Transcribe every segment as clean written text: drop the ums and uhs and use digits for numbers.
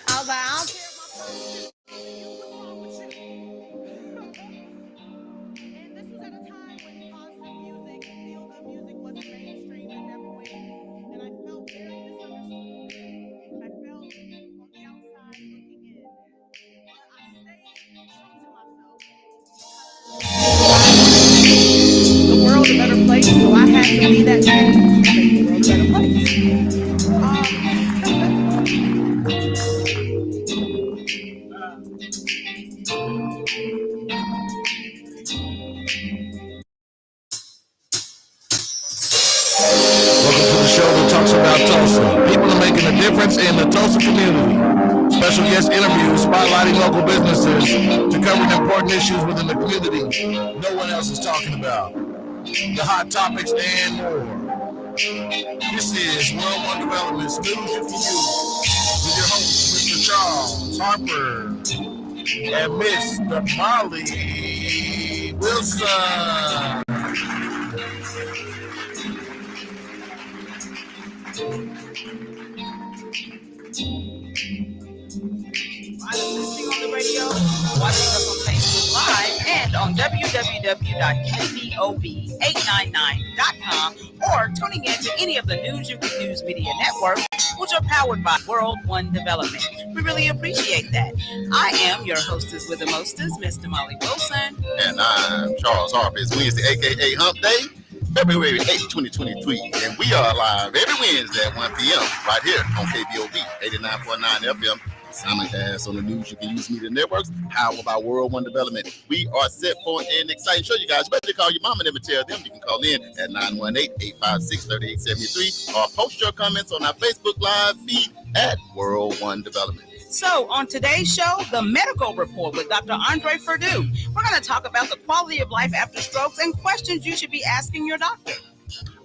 I was like, I don't care about politics. What's wrong with you? And this was at a time when positive music, feel-good music wasn't mainstream and never will. And I felt very misunderstood. I felt on the outside looking in. But I stayed true to myself because I wanted to make the world a better place. So I had to be that change to make the world a better place. Welcome to the show that talks about Tulsa. People are making a difference in the Tulsa community. Special guest interviews spotlighting local businesses to cover important issues within the community no one else is talking about. The hot topics and more. This is World One Development's News You Can Use with your hosts, Mr. Charles Harper and Mr. Molly Wilson. Listening on the radio, watching us on Facebook Live, and on www.KBOB899.com, or tuning in to any of the News You Can Use media networks, which are powered by World One Development. We really appreciate that. I am your hostess with the mostest, Mr. Molly Wilson. And I'm Charles Harper. It's Wednesday, a.k.a. Hump Day, February 8th, 2023. And we are live every Wednesday at 1 p.m. right here on KBOB 89.9 FM. Simulcast on the News You Can Use media networks, powered by World One Development. We are set for an exciting show, you guys. Better call your mama and never tell them. You can call in at 918-856-3873 or post your comments on our Facebook Live feed at World One Development. So on today's show, the medical report with Dr. Andre Perdue. We're going to talk about the quality of life after strokes and questions you should be asking your doctor.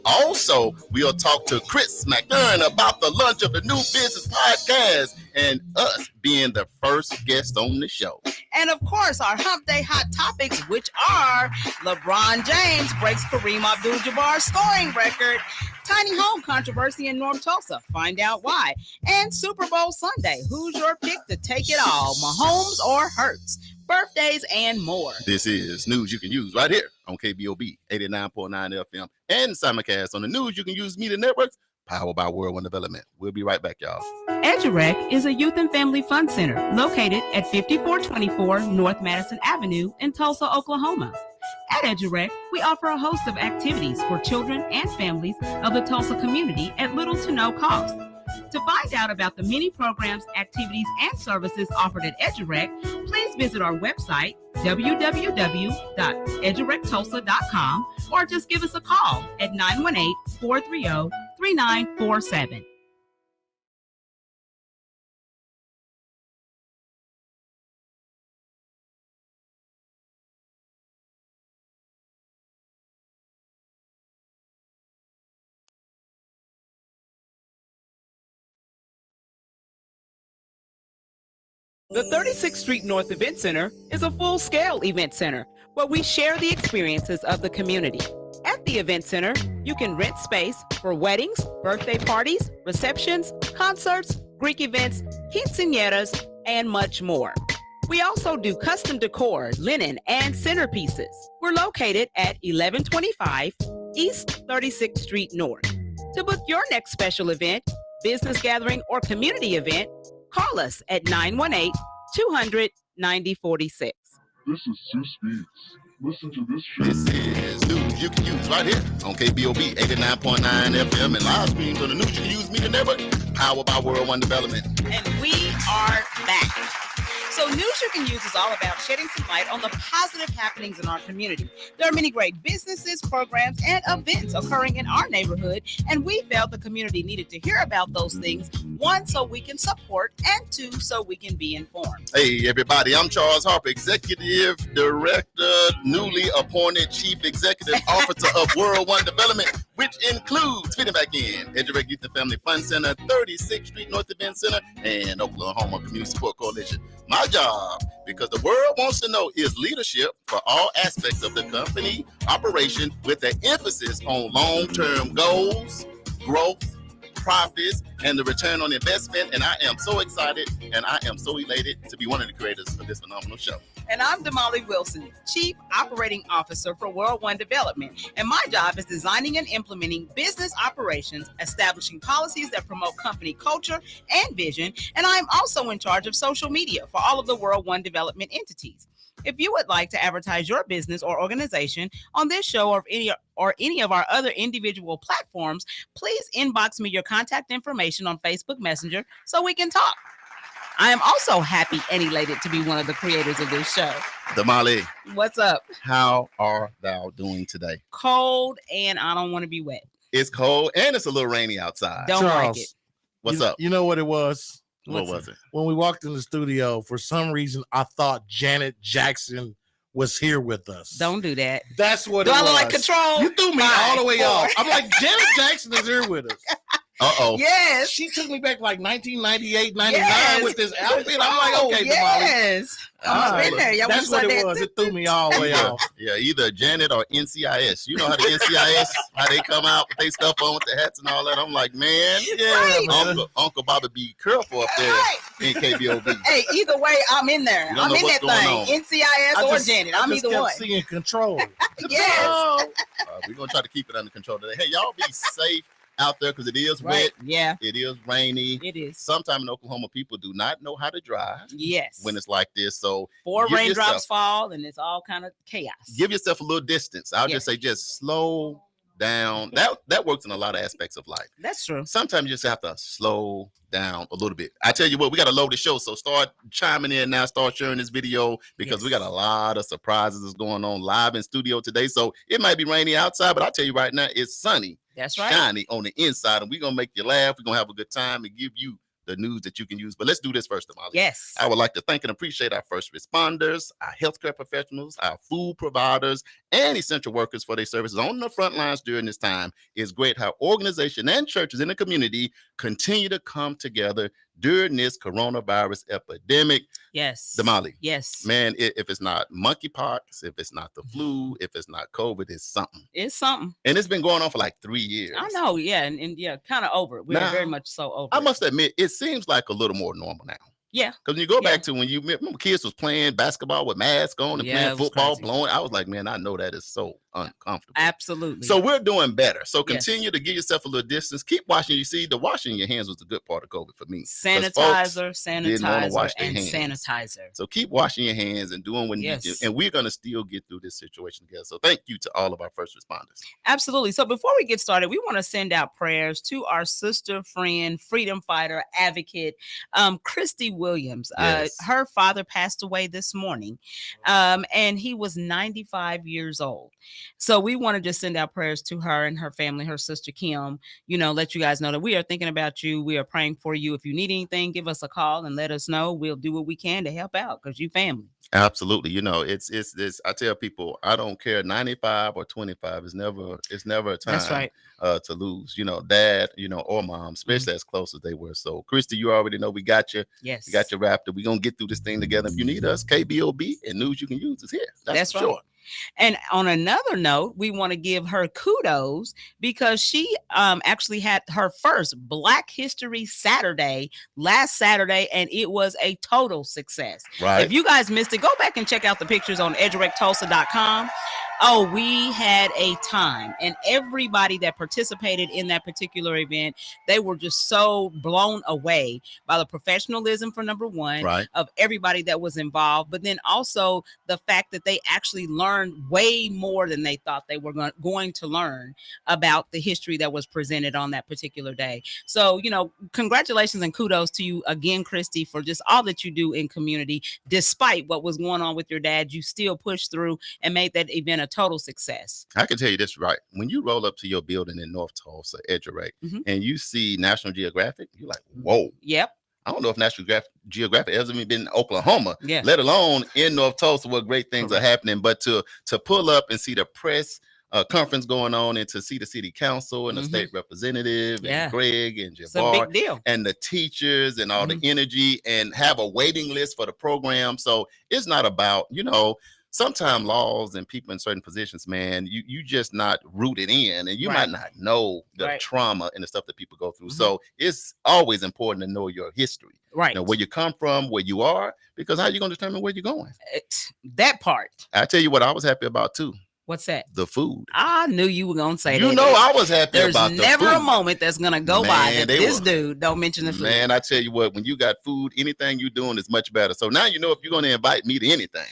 Also, we'll talk to Chris McNern about the launch of the New Business Podcast and us being the first guest on the show. And of course, our Hump Day hot topics, which are LeBron James breaks Kareem Abdul-Jabbar's scoring record, tiny home controversy in North Tulsa, find out why, and Super Bowl Sunday, who's your pick to take it all, Mahomes or Hurts? Birthdays and more. This is News You Can Use right here on KBOB 89.9 FM and simulcast on the News You Can Use media networks, powered by World One Development. We'll be right back, y'all. EduRec is a youth and family fun center located at 5424 North Madison Avenue in Tulsa, Oklahoma. At EduRec, we offer a host of activities for children and families of the Tulsa community at little to no cost. To find out about the many programs, activities, and services offered at EduRec, please visit our website, www.edurectulsa.com, or just give us a call at 918-430-3947. The 36th Street North Event Center is a full-scale event center where we share the experiences of the community. At the event center, you can rent space for weddings, birthday parties, receptions, concerts, Greek events, quinceañeras, and much more. We also do custom decor, linen, and centerpieces. We're located at 1125 East 36th Street North. To book your next special event, business gathering, or community event, call us at 918-200-9046. This is Sue Speaks. Listen to this show. This is News You Can Use right here on KBOB 89.9 FM and live streams on the News You Can Use media network, powered by World One Development. And we are back. So News You Can Use is all about shedding some light on the positive happenings in our community. There are many great businesses, programs, and events occurring in our neighborhood, and we felt the community needed to hear about those things, one, so we can support, and two, so we can be informed. Hey, everybody, I'm Charles Harper, Executive Director, newly appointed Chief Executive Officer of World One Development, which includes fitting back in EduRec Youth and Family Fun Center, 36th Street North Event Center, and Oklahoma Community Support Coalition. My job, because the world wants to know, is leadership for all aspects of the company operation with an emphasis on long-term goals, growth, profits and the return on investment. And I am so excited and I am so elated to be one of the creators of this phenomenal show. And I'm Damali Wilson, Chief Operating Officer for World One Development. And my job is designing and implementing business operations, establishing policies that promote company culture and vision. And I'm also in charge of social media for all of the World One Development entities. If you would like to advertise your business or organization on this show or any of our other individual platforms, please inbox me your contact information on Facebook Messenger so we can talk. I am also happy and elated to be one of the creators of this show. Damali, What's up? how are thou doing today? Cold, and I don't want to be wet. It's cold and it's a little rainy outside. Don't like it. What's up? You know what it was? What was it? When we walked in the studio, for some reason, I thought Janet Jackson was here with us. Don't do that. That's what Do it I was. look like Control? You threw me all the way off. I'm like, Janet Jackson is here with us. Uh-oh. Yes. She took me back like 1998, 99 Yes. with this outfit. I'm like, okay, Damali. Yes. I've been there. Y'all That's what it was. It threw me all the way off. Yeah, either Janet or NCIS. You know how the NCIS, how they come out with their stuff on with the hats and all that. I'm like, man, Right. Uncle Bobby be careful up there Right. in KBOB. Hey, either way, I'm in there. You don't I'm know in what's that going thing. NCIS or Janet. I'm either kept one. seeing Control. Yes. We're going to try to keep it under control today. Hey, y'all be safe out there because it is Right. wet. Yeah, It is rainy. it is. Sometime in Oklahoma, people do not know how to drive Yes. when it's like this. So 4 give raindrops yourself- fall, and it's all kind of chaos. give yourself a little distance. I'll Yeah. just say just slow down. That works in a lot of aspects of life. That's true. Sometimes you just have to slow down a little bit. I tell you what, we got to load the show. So start chiming in now, start sharing this video because we got a lot of surprises that's going on live in studio today. So it might be rainy outside, but I'll tell you right now, it's sunny, That's right. shiny on the inside. And we're going to make you laugh. We're going to have a good time and give you the news that you can use. But let's do this first, Damali. Yes. I would like to thank and appreciate our first responders, our healthcare professionals, our food providers, and essential workers for their services on the front lines during this time. It's great how organizations and churches in the community continue to come together during this coronavirus epidemic. Yes. Damali, Yes. man, if it's not monkeypox, if it's not the flu, if it's not COVID, it's something. It's something. And it's been going on for like 3 years. I know. Yeah. And yeah, kind of over it. We're Now, very much so over I it. must admit, it seems like a little more normal now. Yeah. Because when you go Yeah. back to when you remember kids was playing basketball with masks on and Yeah, playing it was football, crazy. blowing, I was like, man, I know that is so uncomfortable. Absolutely. So we're doing better. So Yes. continue to give yourself a little distance. Keep washing. You see, the washing your hands was the good part of COVID for me. 'Cause folks sanitizer, didn't wanna wash sanitizer, their and hands. sanitizer. So keep washing your hands and doing what you Yes. do. And we're going to still get through this situation together. So thank you to all of our first responders. Absolutely. So before we get started, we want to send out prayers to our sister, friend, freedom fighter, advocate, Christy Williams. Yes. Her father passed away this morning, and he was 95 years old. So we want to just send out prayers to her and her family, her sister Kim. Let you guys know that we are thinking about you. We are praying for you. If you need anything, give us a call and let us know. We'll do what we can to help out because you family. Absolutely. It's this. I tell people, I don't care 95 or 25. It's never a time That's right. To lose, dad, or mom, especially as close as they were. So Christy, you already know we got you. Yes. We got you wrapped up. We're gonna get through this thing together. If you need us, KBOB and news you can use is here. That's for right. sure. And on another note, we want to give her kudos because she actually had her first Black History Saturday last Saturday, and it was a total success. Right. If you guys missed it, go back and check out the pictures on edgerectulsa.com. Oh, we had a time, and everybody that participated in that particular event, they were just so blown away by the professionalism, for number one, Right. of everybody that was involved, but then also the fact that they actually learned way more than they thought they were going to learn about the history that was presented on that particular day. So, congratulations and kudos to you again, Christy, for just all that you do in community. Despite what was going on with your dad, you still pushed through and made that event a total success. I can tell you this, right? When you roll up to your building in North Tulsa, Edgerec, Mhm. and you see National Geographic, you're like, whoa. Yep. I don't know if National Geographic has even been in Oklahoma, Yeah. let alone in North Tulsa where great things are happening. But to pull up and see the press conference going on and to see the city council and the Mhm. state representative Yeah. and Greg and It's a Jabbar big deal. and the teachers and all Mhm. the energy and have a waiting list for the program. So it's not about, sometimes laws and people in certain positions, man, you just not rooted in, and you might not know the trauma and the stuff that people go through. So it's always important to know your history, right? You know, where you come from, where you are, because how are you going to determine where you're going? That part. I tell you what, I was happy about too. What's that? The food. I knew you were gonna say that. You know, I was happy about the food. There's never a moment that's gonna go by that this dude don't mention the food. Man, I tell you what, when you got food, anything you're doing is much better. So now you know if you're gonna invite me to anything,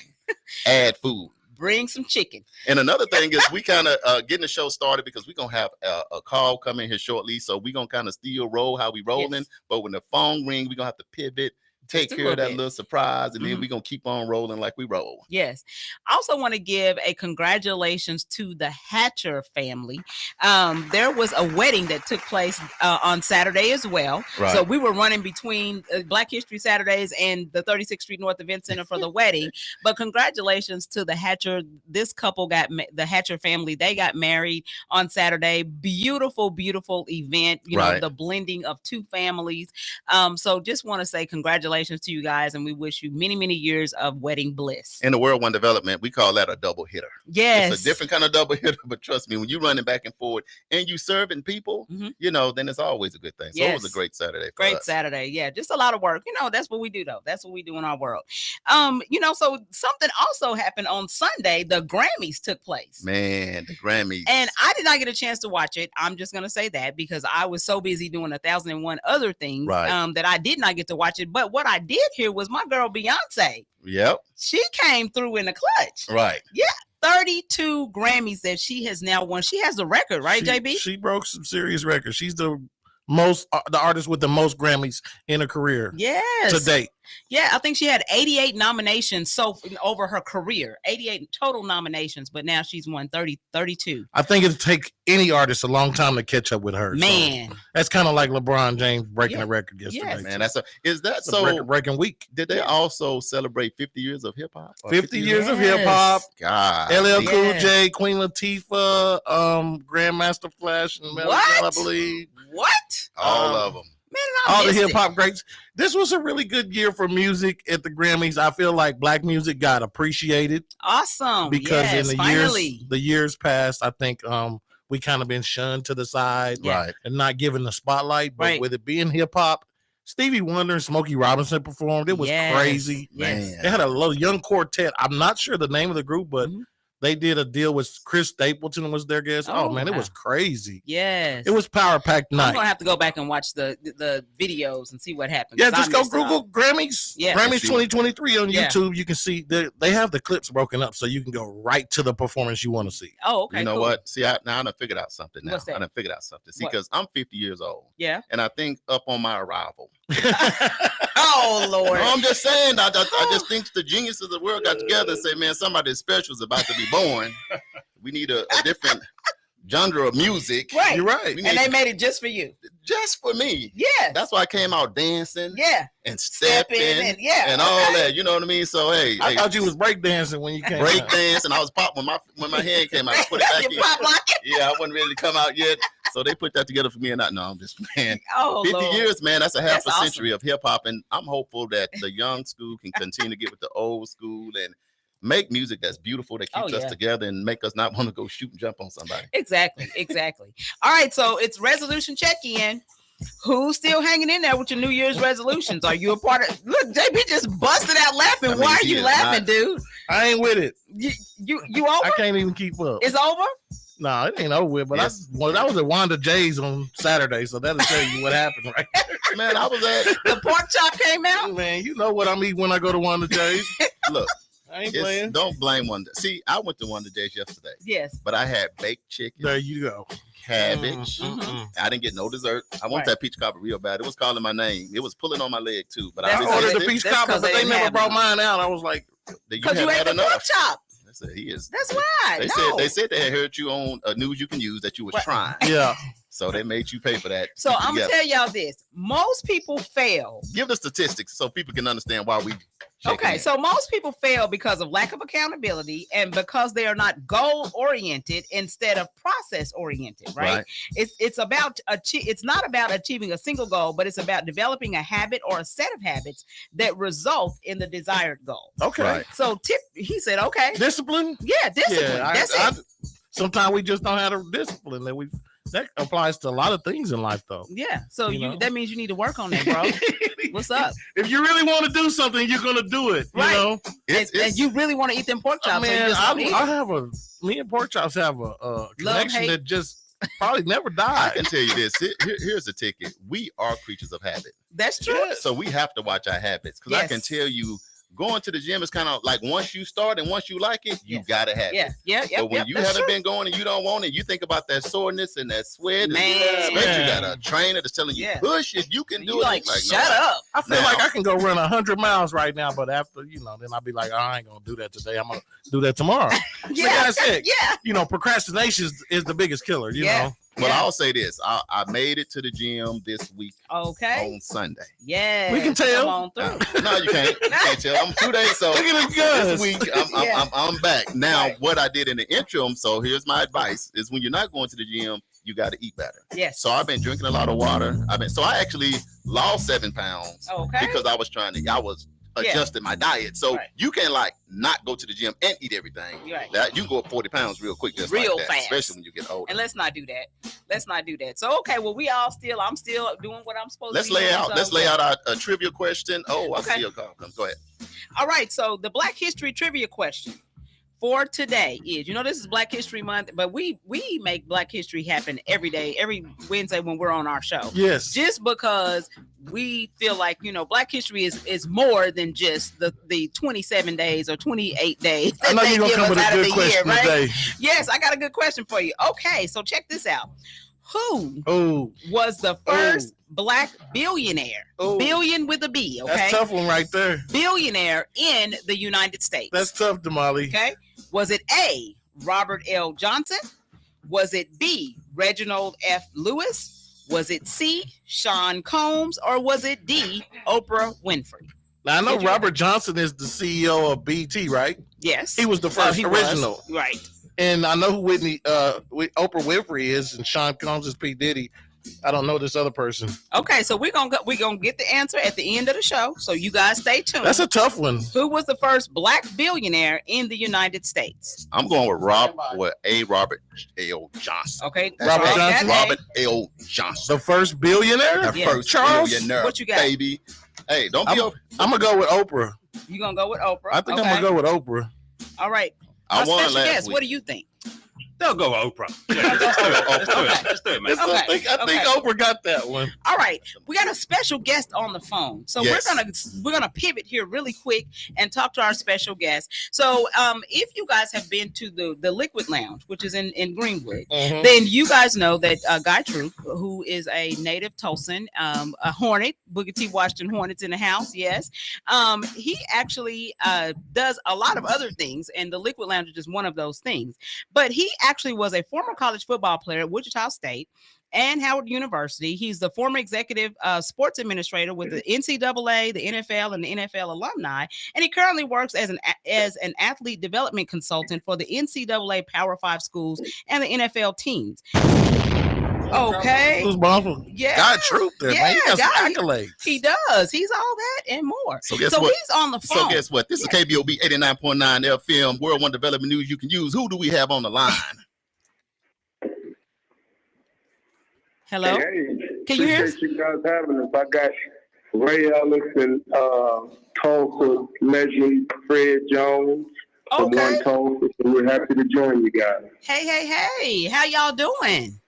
add food. Bring some chicken. And another thing is we kind of getting the show started because we're going to have a call coming here shortly. So we're going to kind of still roll how we rolling. Yes. But when the phone ring, we're going to have to pivot, take care of that little surprise, and then we're going to keep on rolling like we roll. Yes. I also want to give a congratulations to the Hatcher family. There was a wedding that took place on Saturday as well. Right. So we were running between Black History Saturdays and the 36th Street North Event Center for the wedding. But congratulations to the Hatcher. This couple the Hatcher family. They got married on Saturday. Beautiful, beautiful event. You know, the blending of two families. So just want to say congratulations to you guys, and we wish you many, many years of wedding bliss. In the World One Development, we call that a double hitter. Yes. It's a different kind of double hitter, but trust me, when you're running back and forward and you serving people, you know, then it's always a good thing. So it was a great Saturday for us. Saturday. Yeah, just a lot of work. You know, that's what we do, though. That's what we do in our world. You know, so something also happened on Sunday. The Grammys took place. Man, the Grammys. And I did not get a chance to watch it. I'm just going to say that because I was so busy doing 1,001 other things that I did not get to watch it. But what I did hear was my girl Beyonce. Yep. She came through in the clutch. Right. Yeah. 32 Grammys that she has now won. She has the record, right, JB? She broke some serious records. She's the artist with the most Grammys in her career. Yes. To date. Yeah, I think she had 88 nominations over her career, 88 total nominations, but now she's won 32. I think it'll take any artist a long time to catch up with her. Man. So that's kind of like LeBron James breaking a record yesterday. Yes, man. Is that so record-breaking week? Did they also celebrate 50 years of hip hop? 50 years of hip hop. God. LL Cool J, Queen Latifah, Grandmaster Flash, and Mel, I believe. What? All of them. Man, all the hip hop greats. This was a really good year for music at the Grammys. I feel like Black music got appreciated. Awesome. Because in the years past, I think we kind of been shunned to the side, and not given the spotlight. But with it being hip hop, Stevie Wonder and Smokey Robinson performed. It was crazy. Yes. They had a little young quartet. I'm not sure the name of the group, but they did a deal with Chris Stapleton was their guest. Oh man, it was crazy. Yes. It was power packed night. I'm gonna have to go back and watch the videos and see what happened. Yeah, just go Google Grammys. Yeah. Grammys 2023 on YouTube. You can see they have the clips broken up so you can go right to the performance you want to see. Oh, okay. You know what? See, I done figured out something now. What's that? I done figured out something. See, because I'm 50 years old. Yeah. And I think up on my arrival. Oh Lord. No, I'm just saying, I just think the geniuses of the world got together and say, man, somebody special is about to be born. We need a different genre of music. Right. You're right. And they made it just for you. Just for me. Yeah. That's why I came out dancing. Yeah. And stepping and all that. You know what I mean? So hey, I thought you was breakdancing when you came. Breakdance, and I was pop when my hand came out. I put it back in. Pop like it? Yeah, I wasn't ready to come out yet. So they put that together for me, and I'm just, man. Oh, 50 Lord. years, man. That's a half That's century of hip hop, and I'm hopeful that the young school can continue to get with the old school and make music that's beautiful, that keeps us together and make us not want to go shoot and jump on somebody. Exactly. All right, so it's resolution check-in. Who's still hanging in there with your New Year's resolutions? Are you a part of? Look, JB just busted out laughing. Why are you laughing, dude? I ain't with it. You over? I can't even keep up. It's over? No, it ain't over with. But I was at Wanda J's on Saturday, so that'll tell you what happened, right? Man, I was at the pork chop came out. Man, you know what I'm eating when I go to Wanda J's. Look. I ain't playing. Don't blame Wanda. See, I went to Wanda J's yesterday. Yes. But I had baked chicken. There you go. Cabbage. I didn't get no dessert. I want that peach cobbler real bad. It was calling my name. It was pulling on my leg too. But I ordered the peach cobbler, but they never brought mine out. I was like, because you ate the pork chop. He is. That's why. They said they had heard you on News You Can Use that you was trying. Yeah. So they made you pay for that. So I'm gonna tell y'all this: most people fail. Give the statistics so people can understand why we Okay, so most people fail because of lack of accountability and because they are not goal oriented instead of process oriented, right? It's not about achieving a single goal, but it's about developing a habit or a set of habits that result in the desired goal. Okay. Right. So he said, okay. Discipline? Yeah, discipline. That's it. Sometimes we just don't have the discipline that applies to a lot of things in life, though. Yeah. So that means you need to work on that, bro. What's up? If you really want to do something, you're gonna do it. Right. You know, and you really want to eat them pork chops. Me and pork chops have a connection that just probably never died. I can tell you this. Here's the ticket. We are creatures of habit. That's true. Yeah. So we have to watch our habits because I can tell you. Going to the gym is kind of like once you start and once you like it, you gotta have it. Yeah. But when you haven't been going and you don't want it, you think about that soreness and that sweat. Man, you got a trainer that's telling you push it, you can do it. Like shut up. I feel like I can go run 100 miles right now, but after then I'll be like, I ain't gonna do that today. I'm gonna do that tomorrow. Like I said, procrastination is the biggest killer. You know. Well, I'll say this. I made it to the gym this week. Okay. On Sunday. Yeah. We can tell. Come on through. No, you can't. You can't tell. I'm 2 days. So look at the guns. This week, I'm back. Now, what I did in the interim, so here's my advice, is when you're not going to the gym, you got to eat better. Yes. So I've been drinking a lot of water. So I actually lost 7 pounds. Okay. Because I was adjusting my diet. So you can not go to the gym and eat everything. Right. That you can go up 40 pounds real quick, just real like that, fast, especially when you get older. And let's not do that. So well, I'm still doing what I'm supposed to. Let's lay out a trivia question. I see your call. Go ahead. All right. So the Black History trivia question for today is, this is Black History Month, but we make Black History happen every day, every Wednesday when we're on our show. Yes. Just because we feel like, Black History is more than just the 27 days or 28 days. I know you're going to come with a good question today. Yes, I got a good question for you. Okay, so check this out. Who was the first Black billionaire? Billion with a B, okay? That's a tough one right there. Billionaire in the United States. That's tough, Damali. Okay. Was it A, Robert L. Johnson? Was it B, Reginald F. Lewis? Was it C, Sean Combs? Or was it D, Oprah Winfrey? Now, I know Robert Johnson is the CEO of BT, right? Yes. He was the first original. Right. And I know who Oprah Winfrey is, and Sean Combs is P. Diddy. I don't know this other person. Okay, so we're gonna get the answer at the end of the show. So you guys stay tuned. That's a tough one. Who was the first Black billionaire in the United States? I'm going with Robert L. Johnson. Okay, Robert L. Johnson, the first billionaire. First Charles, billionaire. what you got, baby? Hey, don't be. I'm gonna go with Oprah. You gonna go with Oprah? I think I'm gonna go with Oprah. All right. I won special last guest, week. what do you think? They'll go Oprah. Let's do it, man. I think Oprah got that one. All right, we got a special guest on the phone, so we're gonna pivot here really quick and talk to our special guest. So, if you guys have been to the Liquid Lounge, which is in Greenwood, then you guys know that Guy Troop, who is a native Tulsan, a Hornet, Booker T. Washington Hornets in the house, yes. He actually does a lot of other things, and the Liquid Lounge is just one of those things. But he actually was a former college football player at Wichita State and Howard University. He's the former executive sports administrator with the NCAA, the NFL, and the NFL alumni. And he currently works as an athlete development consultant for the NCAA Power 5 schools and the NFL teams. Okay. Yeah. God Troop there, man. He got some accolades. He does. He's all that and more. So guess what? He's on the phone. So guess what? This is KBOB 89.9 FM, World One Development News you can use. Who do we have on the line? Hello? Hey, can you hear us? You guys having us. I got Ray Ellis and Tulsa legend Fred Jones from One Tulsa. So we're happy to join you guys. Hey. How y'all doing?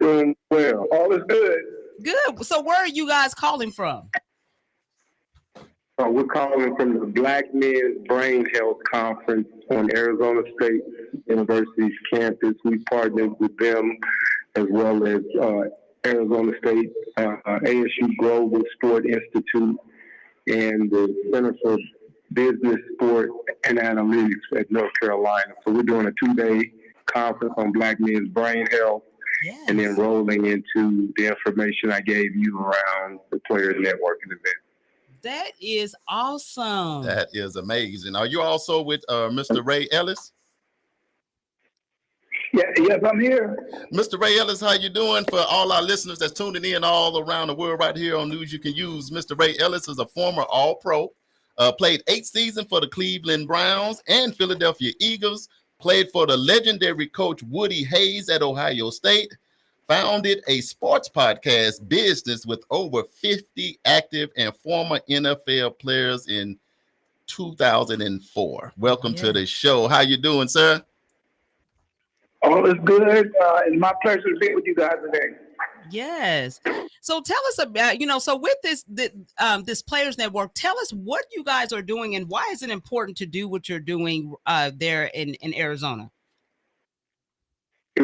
Doing well. All is good. Good. So where are you guys calling from? We're calling from the Black Men's Brain Health Conference on Arizona State University's campus. We partnered with them as well as Arizona State, ASU Global Sport Institute, and the Center for Business, Sport, and Analytics at North Carolina. So we're doing a 2-day conference on Black men's brain health. Yes. And then rolling into the information I gave you around the Players Networking event. That is awesome. That is amazing. Are you also with Mr. Ray Ellis? Yes, I'm here. Mr. Ray Ellis, how you doing? For all our listeners that's tuning in all around the world right here on News You Can Use, Mr. Ray Ellis is a former All-Pro, played 8 seasons for the Cleveland Browns and Philadelphia Eagles, played for the legendary coach Woody Hayes at Ohio State, founded a sports podcast business with over 50 active and former NFL players in 2004. Welcome to the show. How you doing, sir? All is good. It's my pleasure to be with you guys today. Yes. So tell us about, so with this Players Network, tell us what you guys are doing and why is it important to do what you're doing there in Arizona?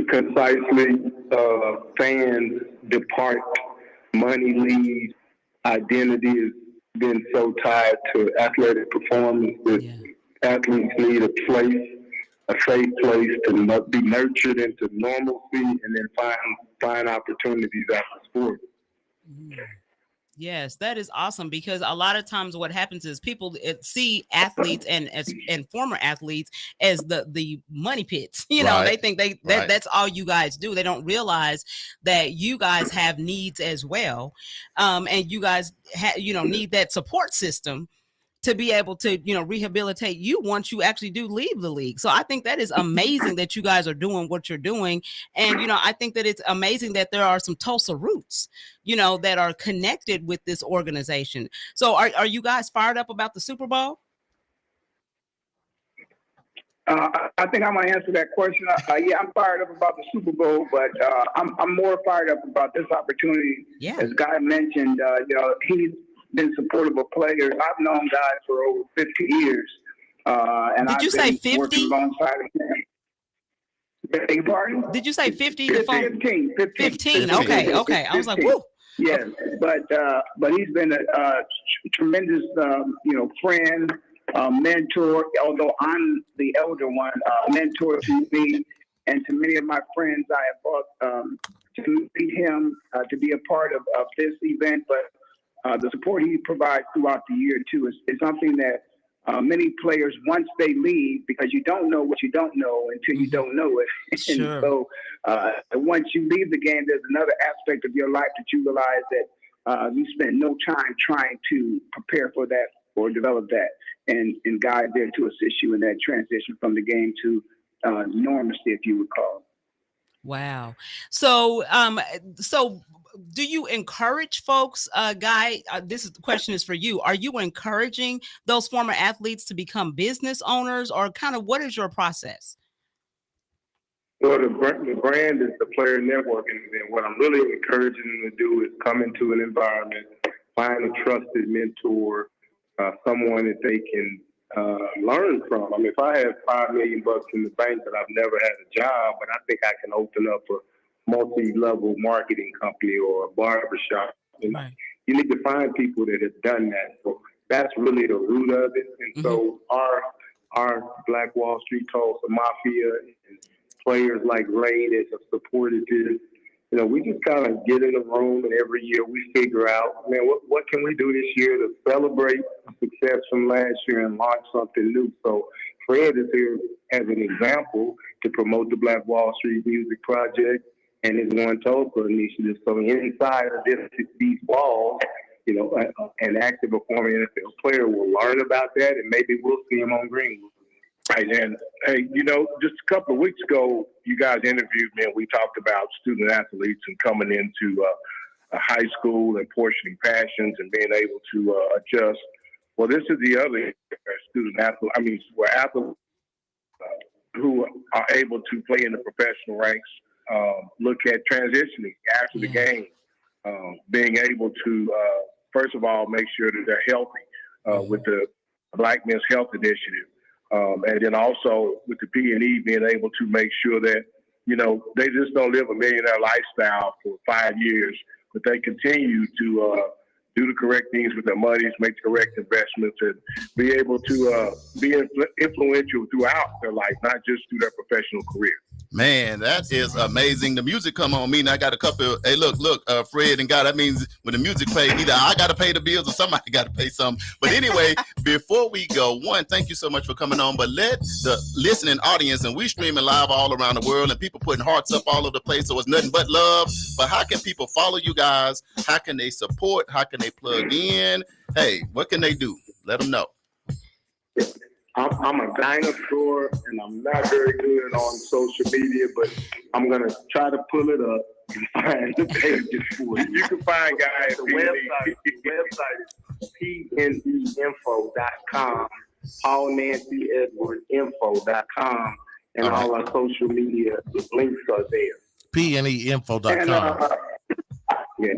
Concisely, fans depart, money leaves, identity has been so tied to athletic performance that athletes need a place, a safe place to be nurtured into normalcy and then find opportunities after sport. Yes, that is awesome because a lot of times what happens is people see athletes and former athletes as the money pits. They think that's all you guys do. They don't realize that you guys have needs as well, and you guys need that support system to be able to, rehabilitate you once you actually do leave the league. So I think that is amazing that you guys are doing what you're doing. And, I think that it's amazing that there are some Tulsa roots, that are connected with this organization. So are you guys fired up about the Super Bowl? I think I'm going to answer that question. I'm fired up about the Super Bowl, but I'm more fired up about this opportunity. Yeah. As Guy mentioned, he's been supportive of players. I've known guys for over 50 years. And Did you say 50? Working alongside of him. Beg your pardon? Did you say 50? 15. 15. Okay. I was like, woo. Yes, but he's been a tremendous, friend, mentor, although I'm the elder one, mentor to me and to many of my friends. I have brought to meet him, to be a part of this event, but the support he provides throughout the year, too, is something that many players, once they leave, because you don't know what you don't know until you don't know it. Sure. And so once you leave the game, there's another aspect of your life that you realize that you spent no time trying to prepare for that or develop that. And God's there to assist you in that transition from the game to normalcy, if you recall. Wow. So, do you encourage folks, Guy? The question is for you. Are you encouraging those former athletes to become business owners, or kind of what is your process? Well, the brand is the Player Network, and what I'm really encouraging them to do is come into an environment, find a trusted mentor, someone that they can learn from. I mean, if I have $5 million in the bank that I've never had a job, but I think I can open up a multi-level marketing company or a barbershop. Right. You need to find people that have done that. So that's really the root of it. And so our Black Wall Street Tulsa Mafia and players like Ray that have supported this, we just kind of get in a room and every year we figure out, man, what can we do this year to celebrate success from last year and launch something new? So Fred is here as an example to promote the Black Wall Street Music Project and his One Tulsa initiative. So inside of these walls, an active or former NFL player will learn about that, and maybe we'll see him on Greenwood. Right, and hey, just a couple of weeks ago, you guys interviewed me, and we talked about student athletes and coming into a high school and portioning passions and being able to adjust. Well, this is the other student athlete. Where athletes who are able to play in the professional ranks look at transitioning after the game, being able to, first of all, make sure that they're healthy with the Black Men's Health Initiative. And then also with the P&E being able to make sure that, they just don't live a millionaire lifestyle for 5 years, but they continue to do the correct things with their monies, make the correct investments, and be able to be influential throughout their life, not just through their professional career. Man, that is amazing. The music come on me, and I got a couple. Hey, look, Fred and God. That means when the music plays, either I got to pay the bills or somebody got to pay some. But anyway, before we go, one, thank you so much for coming on. But let the listening audience, and we streaming live all around the world, and people putting hearts up all over the place. So it's nothing but love. But how can people follow you guys? How can they support? How can they plug in? Hey, what can they do? Let them know. I'm a dinosaur, and I'm not very good on social media, but I'm going to try to pull it up and find the pages for you. You can find guys. The website is pneinfo.com, paulnancyeedwardsinfo.com, and all our social media links are there. pneinfo.com. Yeah.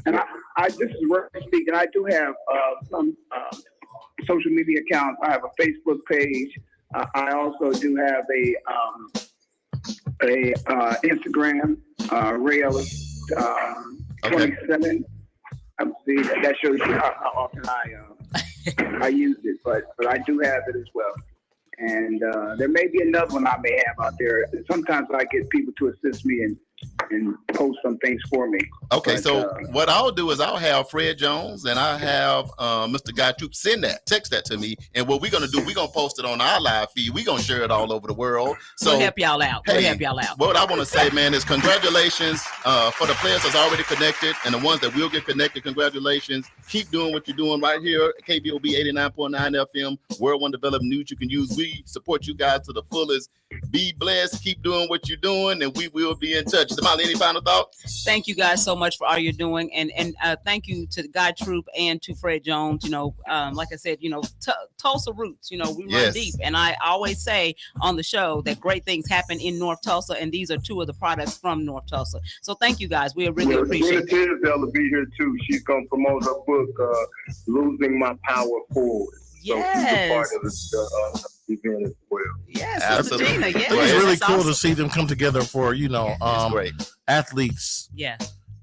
And this is Ray speaking. I do have some social media accounts. I have a Facebook page. I also do have a Instagram, Ray Ellis 27. See, that shows you how often I use it, but I do have it as well. And there may be another one I may have out there. Sometimes I get people to assist me and post some things for me. Okay, but, so what I'll do is I'll have Fred Jones and I have Mr. Guy Troop text that to me. And what we're going to do, we're going to post it on our live feed. We're going to share it all over the world. So we'll help y'all out. Hey, what I want to say, man, is congratulations for the players that's already connected and the ones that will get connected. Congratulations. Keep doing what you're doing right here at KBOB 89.9 FM, World One Development News you can use. We support you guys to the fullest. Be blessed. Keep doing what you're doing, and we will be in touch. Damali, any final thoughts? Thank you guys so much for all you're doing, and thank you to the Guy Troop and to Fred Jones. Like I said, Tulsa roots. We run deep, and I always say on the show that great things happen in North Tulsa, and these are two of the products from North Tulsa. So thank you guys. We really appreciate it. Tisdale will be here too. She's gonna promote her book, "Losing My Power Forward." Yes. So she's a part of the event as well. Yes, absolutely. Gina, yes. It's really That's cool awesome. to see them come together for It's great. athletes Yeah.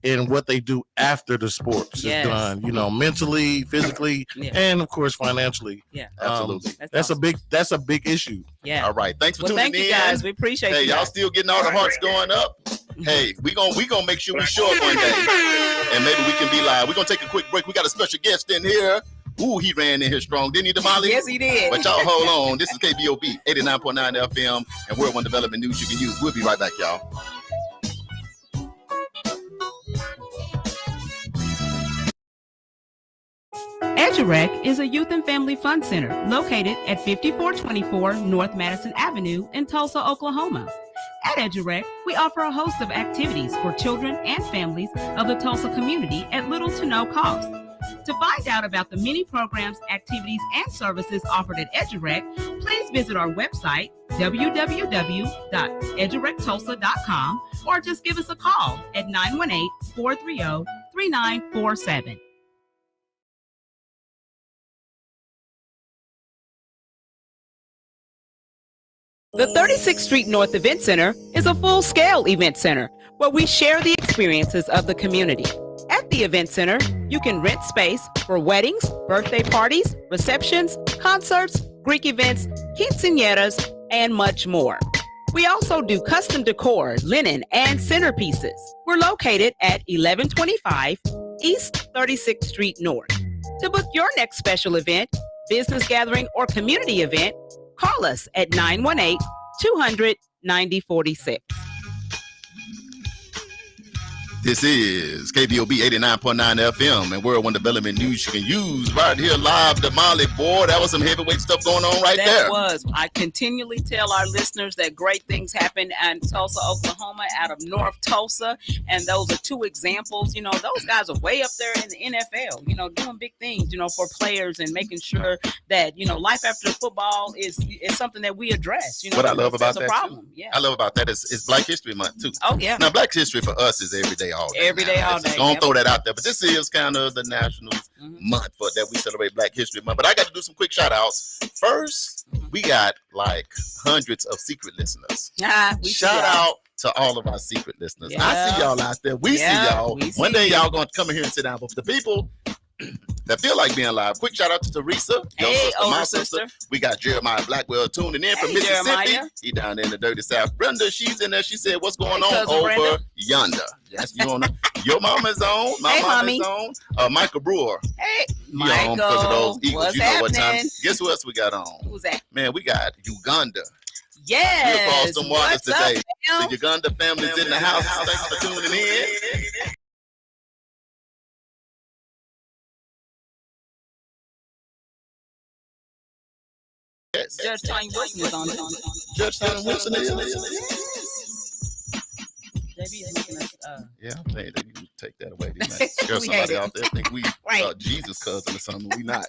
and what they do after the sports Yes. is done. Mentally, physically, and of course financially. Yeah. Absolutely. That's awesome. a big issue. Yeah. All right. Thanks for Well, tuning thank in. you guys. We appreciate Hey, you. y'all guys. still getting all the hearts going up. Hey, we gonna make sure we show up one day, and maybe we can be live. We're gonna take a quick break. We got a special guest in here. Ooh, he ran in here strong, didn't he, Damali? Yes, he did. But y'all hold on. This is KBOB 89.9 FM and World One Development News you can use. We'll be right back, y'all. EduRec is a youth and family fun center located at 5424 North Madison Avenue in Tulsa, Oklahoma. At EduRec, we offer a host of activities for children and families of the Tulsa community at little to no cost. To find out about the many programs, activities, and services offered at EduRec, please visit our website, www.edurectulsa.com, or just give us a call at 918-430-3947. The 36th Street North Event Center is a full-scale event center where we share the experiences of the community. At the event center, you can rent space for weddings, birthday parties, receptions, concerts, Greek events, quinceañeras, and much more. We also do custom decor, linen, and centerpieces. We're located at 1125 East 36th Street North. To book your next special event, business gathering, or community event, call us at 918-200-9046. This is KBOB 89.9 FM and World One Development News you can use right here live. Damali, boy, that was some heavyweight stuff going on right there. That was. I continually tell our listeners that great things happen in Tulsa, Oklahoma, out of North Tulsa. And those are two examples. Those guys are way up there in the NFL, doing big things, for players and making sure that, life after football is something that we address. What I love about that, problem. Too, yeah. I love about that is Black History Month, too. Oh, yeah. Now, Black History for us is every day, all day. Every day, all day. Don't throw that out there. But this is kind of the national month for that we celebrate Black History Month. But I got to do some quick shout outs. First, we got like hundreds of secret listeners. Shout out to all of our secret listeners. Yeah. I see y'all out there. We see y'all. We see One day you. y'all going to come in here and sit down. But for the people that feel like being live. Quick shout out to Teresa, your Hey, sister, my older sister. sister. We got Jeremiah Blackwell tuning in from Hey, Mississippi. Jeremiah. He down there in the dirty South. Brenda, she's in there. She said, "What's going Hey, on cousin over Brenda. yonder?" Yes, you on. Your mama's on. My Hey, mama's mommy. on. Michael Brewer. Hey, He on because of those Eagles. what's You know what time? happening? Guess who else we got on? Who's that? Man, we got Uganda. Yes. We across them waters What's today. up, fam? The Uganda family's in the house. Thanks for tuning in. Yes. Judge Tony Wilson is on. Judge Tony Wilson is. JB is making us. Yeah, I think that you can take that away. There's We hate somebody it. out there think we Right. Jesus' cousin or something. We not.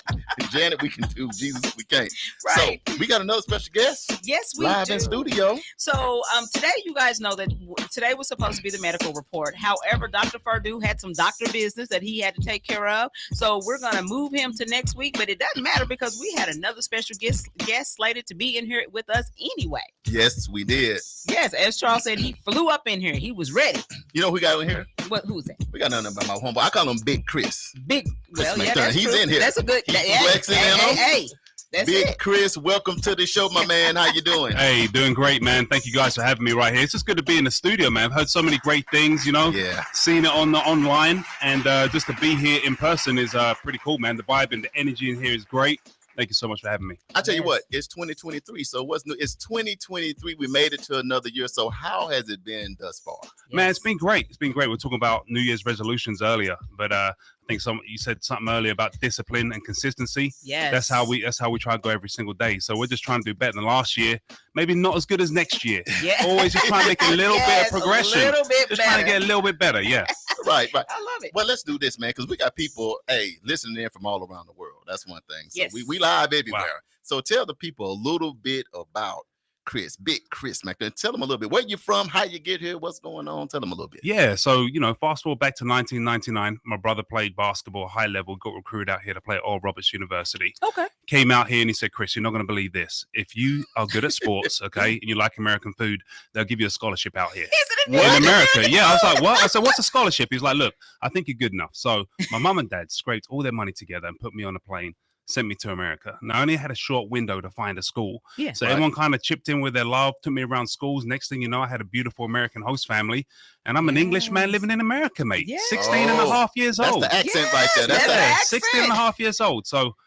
Janet, we can do. Jesus, we can't. Right. So we got another special guest Yes, we live do. in studio. So today, you guys know that today was supposed to be the medical report. However, Dr. Perdue had some doctor business that he had to take care of. So we're going to move him to next week. But it doesn't matter because we had another special guest slated to be in here with us anyway. Yes, we did. Yes, as Charles said, he flew up in here. He was ready. You know who we got in here? Who's that? We got nothing about my homeboy. I call him Big Chris. Big. Well, Chris yeah, McDonough. that's He's true. in here. That's a good. He's Hey, flexing in on. hey. That's Big it. Chris, welcome to the show, my man. How you doing? Hey, doing great, man. Thank you guys for having me right here. It's just good to be in the studio, man. I've heard so many great things, you know. Yeah. Seen it on the online, and just to be here in person is pretty cool, man. The vibe and the energy in here is great. Thank you so much for having me. I tell you what, it's 2023. So what's new? It's 2023. We made it to another year. So how has it been thus far? Man, it's been great. It's been great. We're talking about New Year's resolutions earlier, but I think you said something earlier about discipline and consistency. Yes. That's how we try to go every single day. So we're just trying to do better than last year. Maybe not as good as next year. Yeah. Always just trying to make a little bit of progression. A little bit Just better. trying to get a little bit better. Yeah. Right. I love it. Well, let's do this, man, because we got people, listening in from all around the world. That's one thing. So Yes. we live everywhere. Wow. So tell the people a little bit about Big Chris McDonough. Tell them a little bit. Where you from? How you get here? What's going on? Tell them a little bit. Yeah, so fast forward back to 1999. My brother played basketball, high level, got recruited out here to play at Oral Roberts University. Okay. Came out here and he said, "Chris, you're not going to believe this. If you are good at sports, okay, and you like American food, they'll give you a scholarship out here Isn't it in good? America." Yeah, I was like, "What?" I said, "What's a scholarship?" He's like, "Look, I think you're good enough." So my mum and dad scraped all their money together and put me on a plane. Sent me to America. Now I only had a short window to find a school. Yeah. So Right. everyone kind of chipped in with their love, took me around schools. Next thing you know, I had a beautiful American host family. And I'm an English man Yes. living in America, mate. Yes. 16 and a half years That's old. the accent Yes, right there. That's that's the the Yeah, accent. 16 and a half years old. So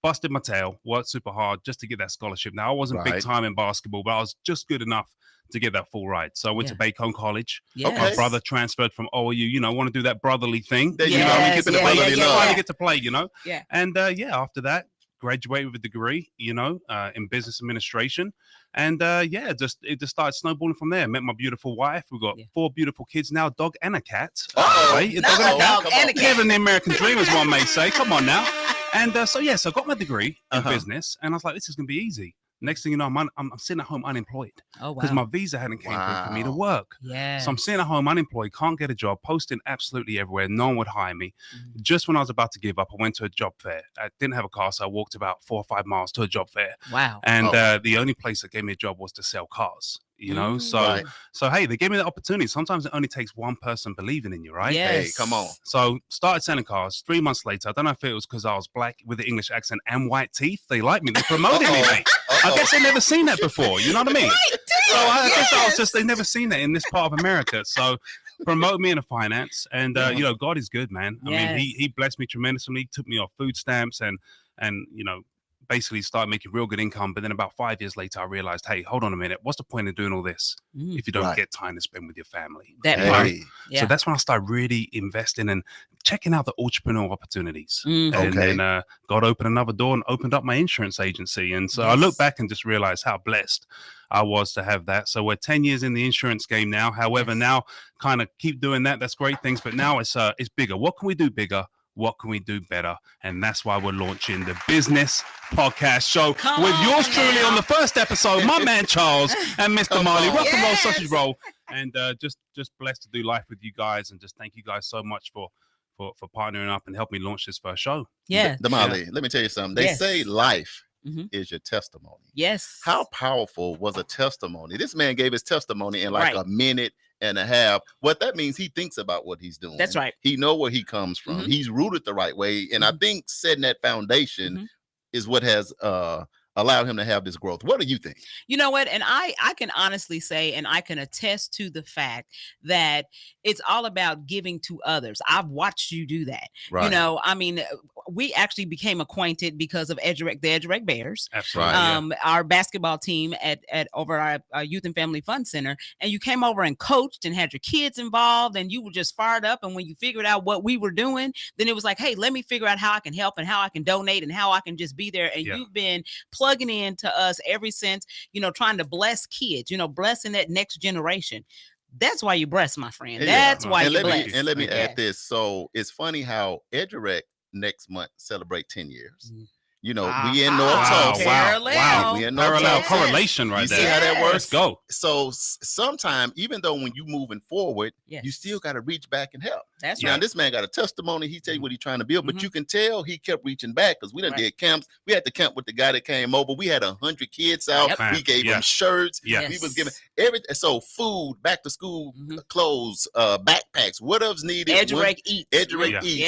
busted my tail, worked super hard just to get that scholarship. Now I wasn't big Right. time in basketball, but I was just good enough to get that full ride. So I went Yeah. to Bacone College. Yes. Okay. My brother transferred from OU, want to do that brotherly thing. There you You know, go. we Yes, keep it yeah, brotherly yeah, love. yeah. Finally get to play, Yeah. And after that, graduated with a degree, in business administration. And it just started snowballing from there. Met my beautiful wife. We've got 4 beautiful kids now, a dog and a cat. Uh-oh. Right? A Not dog and a a cat. dog and a cat. Living the American dream, as one may say. Come on now. And so I got my degree in Uh-huh. business, and I was like, this is going to be easy. Next thing you know, I'm sitting at home unemployed Oh, because wow. my visa hadn't came through for me to Wow. work. Yeah. So I'm sitting at home unemployed, can't get a job, posting absolutely everywhere. No one would hire me. Mhm. Just when I was about to give up, I went to a job fair. I didn't have a car, so I walked about 4 or 5 miles to a job fair. Wow. And Oh. the only place that gave me a job was to sell cars. Mm. Right. So hey, they gave me the opportunity. Sometimes it only takes one person believing in you, right? Yes. Hey, come on. So started selling cars. 3 months later, I don't know if it was because I was black with the English accent and white teeth. They liked me. They promoted me, mate. I guess they've never seen that before. You know what I mean? So I guess I was they've never seen that in this part of America. So promoted me into finance, and God is good, man. I mean, he blessed me tremendously. Took me off food stamps and basically started making real good income. But then about 5 years later, I realized, hey, hold on a minute. What's the point of doing all this Mm. if you don't Right. get time to spend with your family? That Hey. part. So Yeah. that's when I started really investing and checking out the entrepreneurial opportunities. Mm. And Okay. then God opened another door and opened up my insurance agency. And so I look Yes. back and just realized how blessed I was to have that. So we're 10 years in the insurance game now. However, Yes. now kind of keep doing that. That's great things. But now it's bigger. What can we do bigger? What can we do better? And that's why we're launching the Business Podcast Show Come with on yours truly now. on the first episode, my man Charles and Mr. Come Marley. on. Rock and roll, Yes. sausage roll. And just blessed to do life with you guys. And just thank you guys so much for partnering up and helping me launch this first show. Yeah. Damali, let me tell you something. They Yes. say life Mhm. is your testimony. Yes. How powerful was a testimony? This man gave his testimony in like Right. a minute and a half. What that means, he thinks about what he's doing. That's right. He know where he comes from. Mhm. He's rooted the right way. And I think setting that foundation is what has allowed him to have this growth. What do you think? You know what? And I can honestly say, and I can attest to the fact that it's all about giving to others. I've watched you do that. Right. You know, I mean, we actually became acquainted because of the Edgerec Bears. Absolutely. Our basketball team at over our Youth and Family Fun Center. And you came over and coached and had your kids involved, and you were just fired up. And when you figured out what we were doing, then it was like, hey, let me figure out how I can help and how I can donate and how I can just be there. And you've been plugging in to us ever since, you know, trying to bless kids, you know, blessing that next generation. That's why you bless, my friend. That's why you bless. And let me add this. So it's funny how Edgerec next month celebrate 10 years. You know, we in North Tulsa. Wow. We in North Parallel Tulsa. correlation right there. You see how that works? Let's go. So sometimes, even though when you moving forward, you still got to reach back and help. That's now, right. this man got a testimony. He tell you what he's trying to build, but you can tell he kept reaching back because we done did camps. We had the camp with the guy that came over. We had 100 kids out. We gave them shirts. We was giving everything. So food, back to school clothes, backpacks, whatever's needed. Edgerec eats.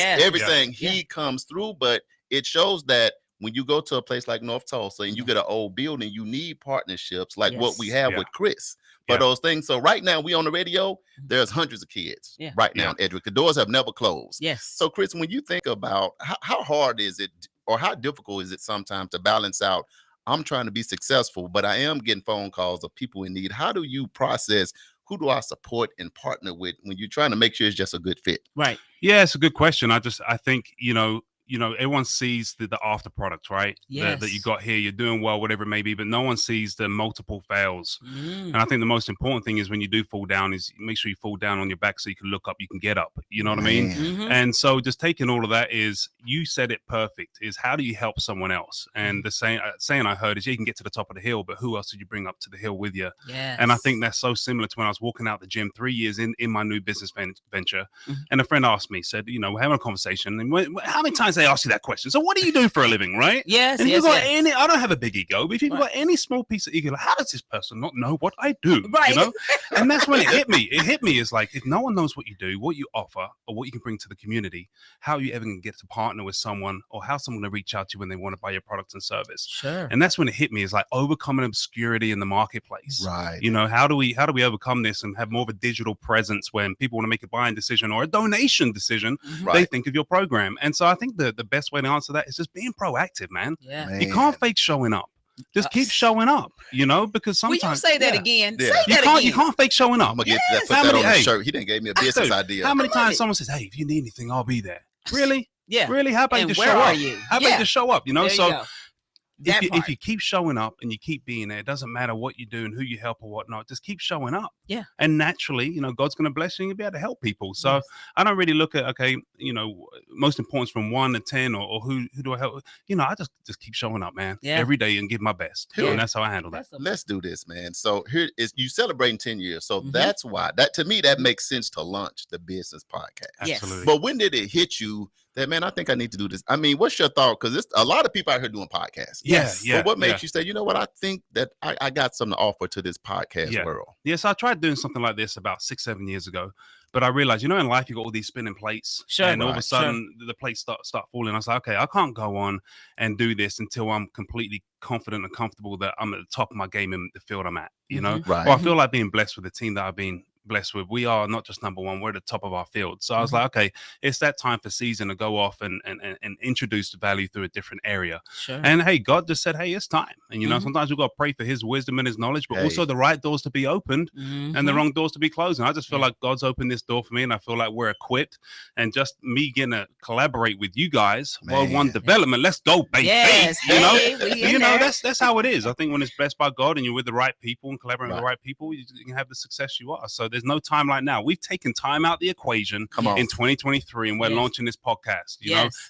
Everything. He comes through, but it shows that when you go to a place like North Tulsa and you get an old building, you need partnerships like what we have with Chris for those things. So right now we on the radio, there's hundreds of kids right now in Edgerec. The doors have never closed. So Chris, when you think about how hard is it or how difficult is it sometimes to balance out, I'm trying to be successful, but I am getting phone calls of people in need. How do you process who do I support and partner with when you're trying to make sure it's just a good fit? Right. Yeah, it's a good question. I think, everyone sees the after product, right? That you got here, you're doing well, whatever it may be, but no one sees the multiple fails. And I think the most important thing is when you do fall down is make sure you fall down on your back so you can look up, you can get up. You know what I mean? And so just taking all of that is, you said it perfect, is how do you help someone else? And the saying I heard is, you can get to the top of the hill, but who else did you bring up to the hill with you? And I think that's so similar to when I was walking out the gym 3 years in my new business venture. And a friend asked me, said, we're having a conversation, and how many times they ask you that question? So what do you do for a living, right? And if you've got any, I don't have a big ego, but if you've got any small piece of ego, like, how does this person not know what I do? You know? And that's when it hit me. It hit me is like, if no one knows what you do, what you offer, or what you can bring to the community, how are you ever going to get to partner with someone, or how someone to reach out to you when they want to buy your product and service? And that's when it hit me, is like overcoming obscurity in the marketplace. How do we overcome this and have more of a digital presence when people want to make a buying decision or a donation decision? They think of your program. And so I think the best way to answer that is just being proactive, man. You can't fake showing up. Just keep showing up, because sometimes. Will you say that again? Say that again. You can't fake showing up. I'm gonna put that on the shirt. He didn't give me a business idea. How many times someone says, "Hey, if you need anything, I'll be there." Really? Yeah. Really? How about you just show up? How about you just show up? So if you keep showing up and you keep being there, it doesn't matter what you do and who you help or whatnot. Just keep showing up. And naturally, God's going to bless you and you'll be able to help people. So I don't really look at, most importance from 1 to 10 or who do I help? I just keep showing up, man, every day and give my best. And that's how I handle that. Let's do this, man. So here is you celebrating 10 years. So that's why to me, that makes sense to launch the business podcast. Absolutely. But when did it hit you that, man, I think I need to do this? I mean, what's your thought? Because there's a lot of people out here doing podcasts. But what makes you say, you know what? I think that I got something to offer to this podcast world. Yes, I tried doing something like this about 6-7 years ago, but I realized, in life you got all these spinning plates, and all of a sudden the plates start falling. I was like, okay, I can't go on and do this until I'm completely confident and comfortable that I'm at the top of my game in the field I'm at. Or I feel like being blessed with the team that I've been blessed with. We are not just number one, we're at the top of our field. So I was like, okay, it's that time for season to go off and introduce the value through a different area. And hey, God just said, hey, it's time. And sometimes we've got to pray for his wisdom and his knowledge, but also the right doors to be opened and the wrong doors to be closed. And I just feel like God's opened this door for me, and I feel like we're equipped. And just me getting to collaborate with you guys, World One Development, let's go, baby. That's how it is. I think when it's blessed by God and you're with the right people and collaborating with the right people, you can have the success you are. So there's no time like now. We've taken time out the equation in 2023, and we're launching this podcast,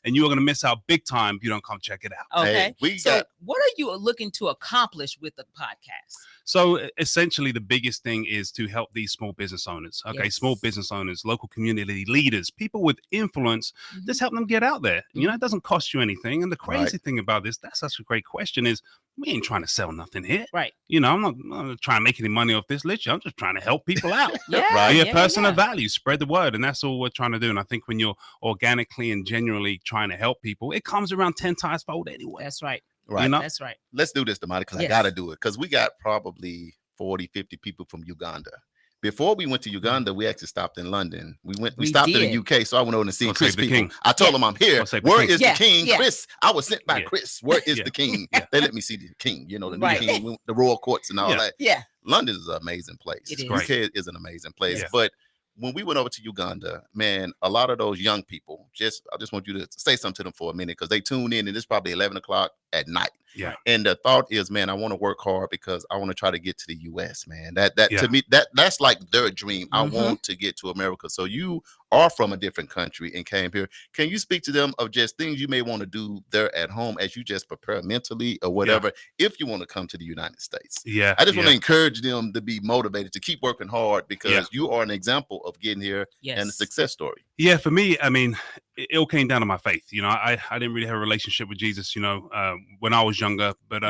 and you are going to miss out big time if you don't come check it out. Okay. What are you looking to accomplish with the podcast? So essentially, the biggest thing is to help these small business owners. Okay, Yes. small business owners, local community leaders, people with influence. Just help them get out there. You know, it doesn't cost you anything. And the crazy thing about this, that's such a great question, is we ain't trying to sell nothing here. Right. You know, I'm not trying to make any money off this. Literally, I'm just trying to help people out. Yeah. Be a person of value, spread the word, and that's all we're trying to do. And I think when you're organically and genuinely trying to help people, it comes around 10 times fold anyway. That's right. Right. You know? That's right. Let's do this, Damali, because I Yes. got to do it. Because we got probably 40, 50 people from Uganda. Before we went to Uganda, we actually stopped in London. We stopped in the UK, so I went over and seen I'll Chris save the people. king. I told them I'm here. I'll save the Where king. is the king? Yeah. Chris. I was sent by Yeah. Chris. Where is Yeah. the king? They let me see the king, you know, the new Right. king, the royal courts and all Yeah. that. Yeah. London is an amazing place. It is. UK is an amazing place. Yeah. But when we went over to Uganda, man, a lot of those young people, I just want you to say something to them for a minute, because they tune in and it's probably 11 o'clock at night. Yeah. And the thought is, man, I want to work hard because I want to try to get to the US, man. That Yeah. to me, that's like their dream. I Mhm. want to get to America. So you are from a different country and came here. Can you speak to them of just things you may want to do there at home as you just prepare mentally or whatever, if you want to come to the United States? Yeah. I just want to encourage them to be motivated, to keep working hard, because Yeah. you are an example of getting here Yes. and a success story. Yeah, for me, I mean, it all came down to my faith. You know, I didn't really have a relationship with Jesus, you know, when I was younger, but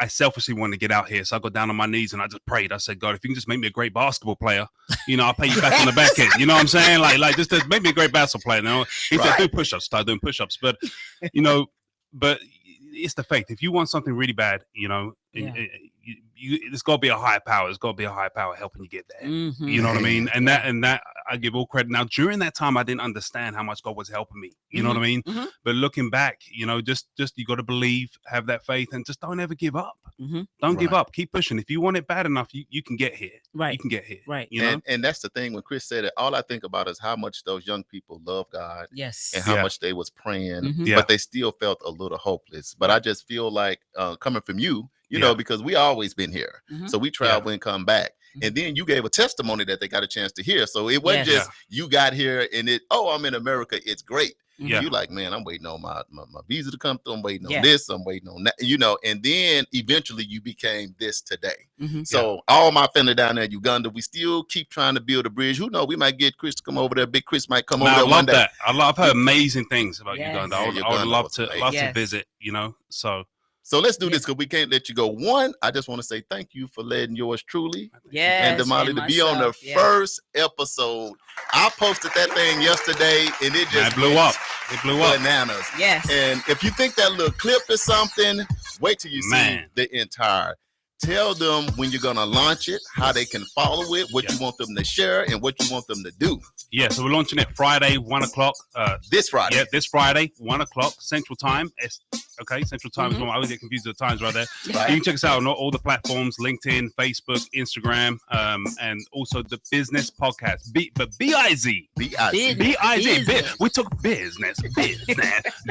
I selfishly wanted to get out here. So I got down on my knees and I just prayed. I said, God, if you can just make me a great basketball player, you know, I'll pay you back on the back end. You know what I'm saying? Like just to make me a great basketball player. You know, he said, do push-ups, start doing push-ups. But, you know, it's the faith. If you want something really bad, you know, there's got to be a higher power. There's got to be a higher power helping you get there. Mhm. You know what I mean? And that I give all credit. Now, during that time, I didn't understand how much God was helping me. You know what I mean? Mhm. But looking back, you know, just you got to believe, have that faith, and just don't ever give up. Mhm. Don't give up. Keep pushing. If you want it bad enough, you can get here. Right. You can get here. Right. You know? And that's the thing. When Chris said it, all I think about is how much those young people love God Yes. and how Yeah. much they was praying, Mhm. Yeah. but they still felt a little hopeless. But I just feel like coming from you, you know, because we always been here. Mhm. So we travel and come back. And then you gave a testimony that they got a chance to hear. So it wasn't Yes. just you got here and I'm in America. It's great. Yeah. You like, man, I'm waiting on my visa to come through. I'm waiting on Yeah. this. I'm waiting on that, you know, and then eventually you became this today. Mhm. So all my family down there in Uganda, we still keep trying to build a bridge. Who knows? We might get Chris to come over there. Big Chris might come over Man, I there one love day. that. I've heard amazing things about Yes. Uganda. Yeah, I would Uganda love was to amazing. Yes. visit, you know. So let's do this because we can't let you go. One, I just want to say thank you for letting yours truly Yes. and Damali to be on the myself, yeah. first episode. I posted that thing yesterday and it just It blew went up. It blew up. bananas. Yes. And if you think that little clip is something, wait till you Man. see the entire. Tell them when you're gonna launch it, how they can follow it, what you want them to share, and what you want them to do. Yeah, so we're launching it Friday, 1 o'clock. This Friday. Yeah, this Friday, 1 o'clock Central Time. Central Time is when I always get confused with the times right there. Right. You can check us out on all the platforms: LinkedIn, Facebook, Instagram, and also the business podcast. B-I-Z. B-I-Z. B-I-Z. Business. We took business.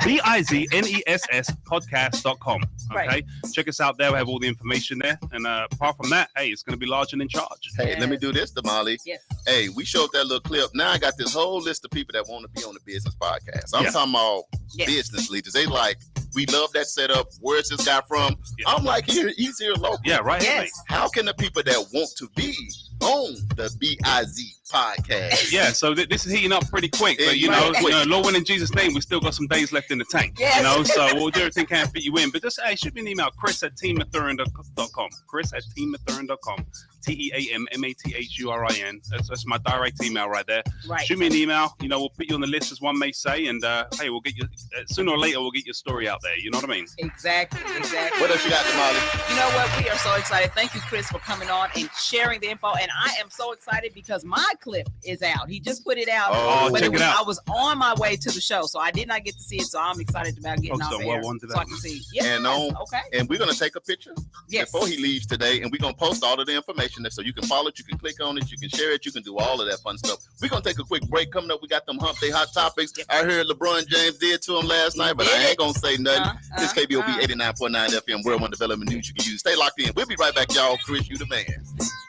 B-I-Z-N-E-S-S podcast.com. Okay. Right. Check us out there. We have all the information there. And apart from that, hey, it's going to be large and in charge. Hey, let me do this, Damali. Yes. Hey, we showed that little clip. Now I got this whole list of people that want to be on the business podcast. I'm talking about business leaders. They like, we love that setup. Where's this guy from? Yeah. I'm like, he's here local. Yeah, right. Yes. How can the people that want to be on the BIZ podcast? Yeah, so this is heating up pretty quick, but you know, Lord willing, in Jesus' name, we still got some days left in the tank. Yes. You know, so we'll do everything can fit you in. But just shoot me an email, chris@teammathurin.com. Chris@teammathurin.com. TEAMMATHURIN. That's my direct email right there. Right. Shoot me an email. You know, we'll put you on the list, as one may say, and hey, we'll get you sooner or later. We'll get your story out there. You know what I mean? Exactly. What else you got, Damali? You know what? We are so excited. Thank you, Chris, for coming on and sharing the info. And I am so excited because my clip is out. He just put it out. Oh, but check it out. I was on my way to the show, so I did not get to see it. So I'm excited about getting Folks off don't well air want so that. I can see. Yes. And Okay. And we're gonna take a picture Yes. before he leaves today, and we're gonna post all of the information there so you can follow it, you can click on it, you can share it, you can do all of that fun stuff. We're gonna take a quick break. Coming up, we got them Hump Day Hot Topics. I heard LeBron James did to him last night, but I ain't gonna say nothing. This KBOB 89.9 FM, World One Development News you can use. Stay locked in. We'll be right back, y'all. Chris, you the man.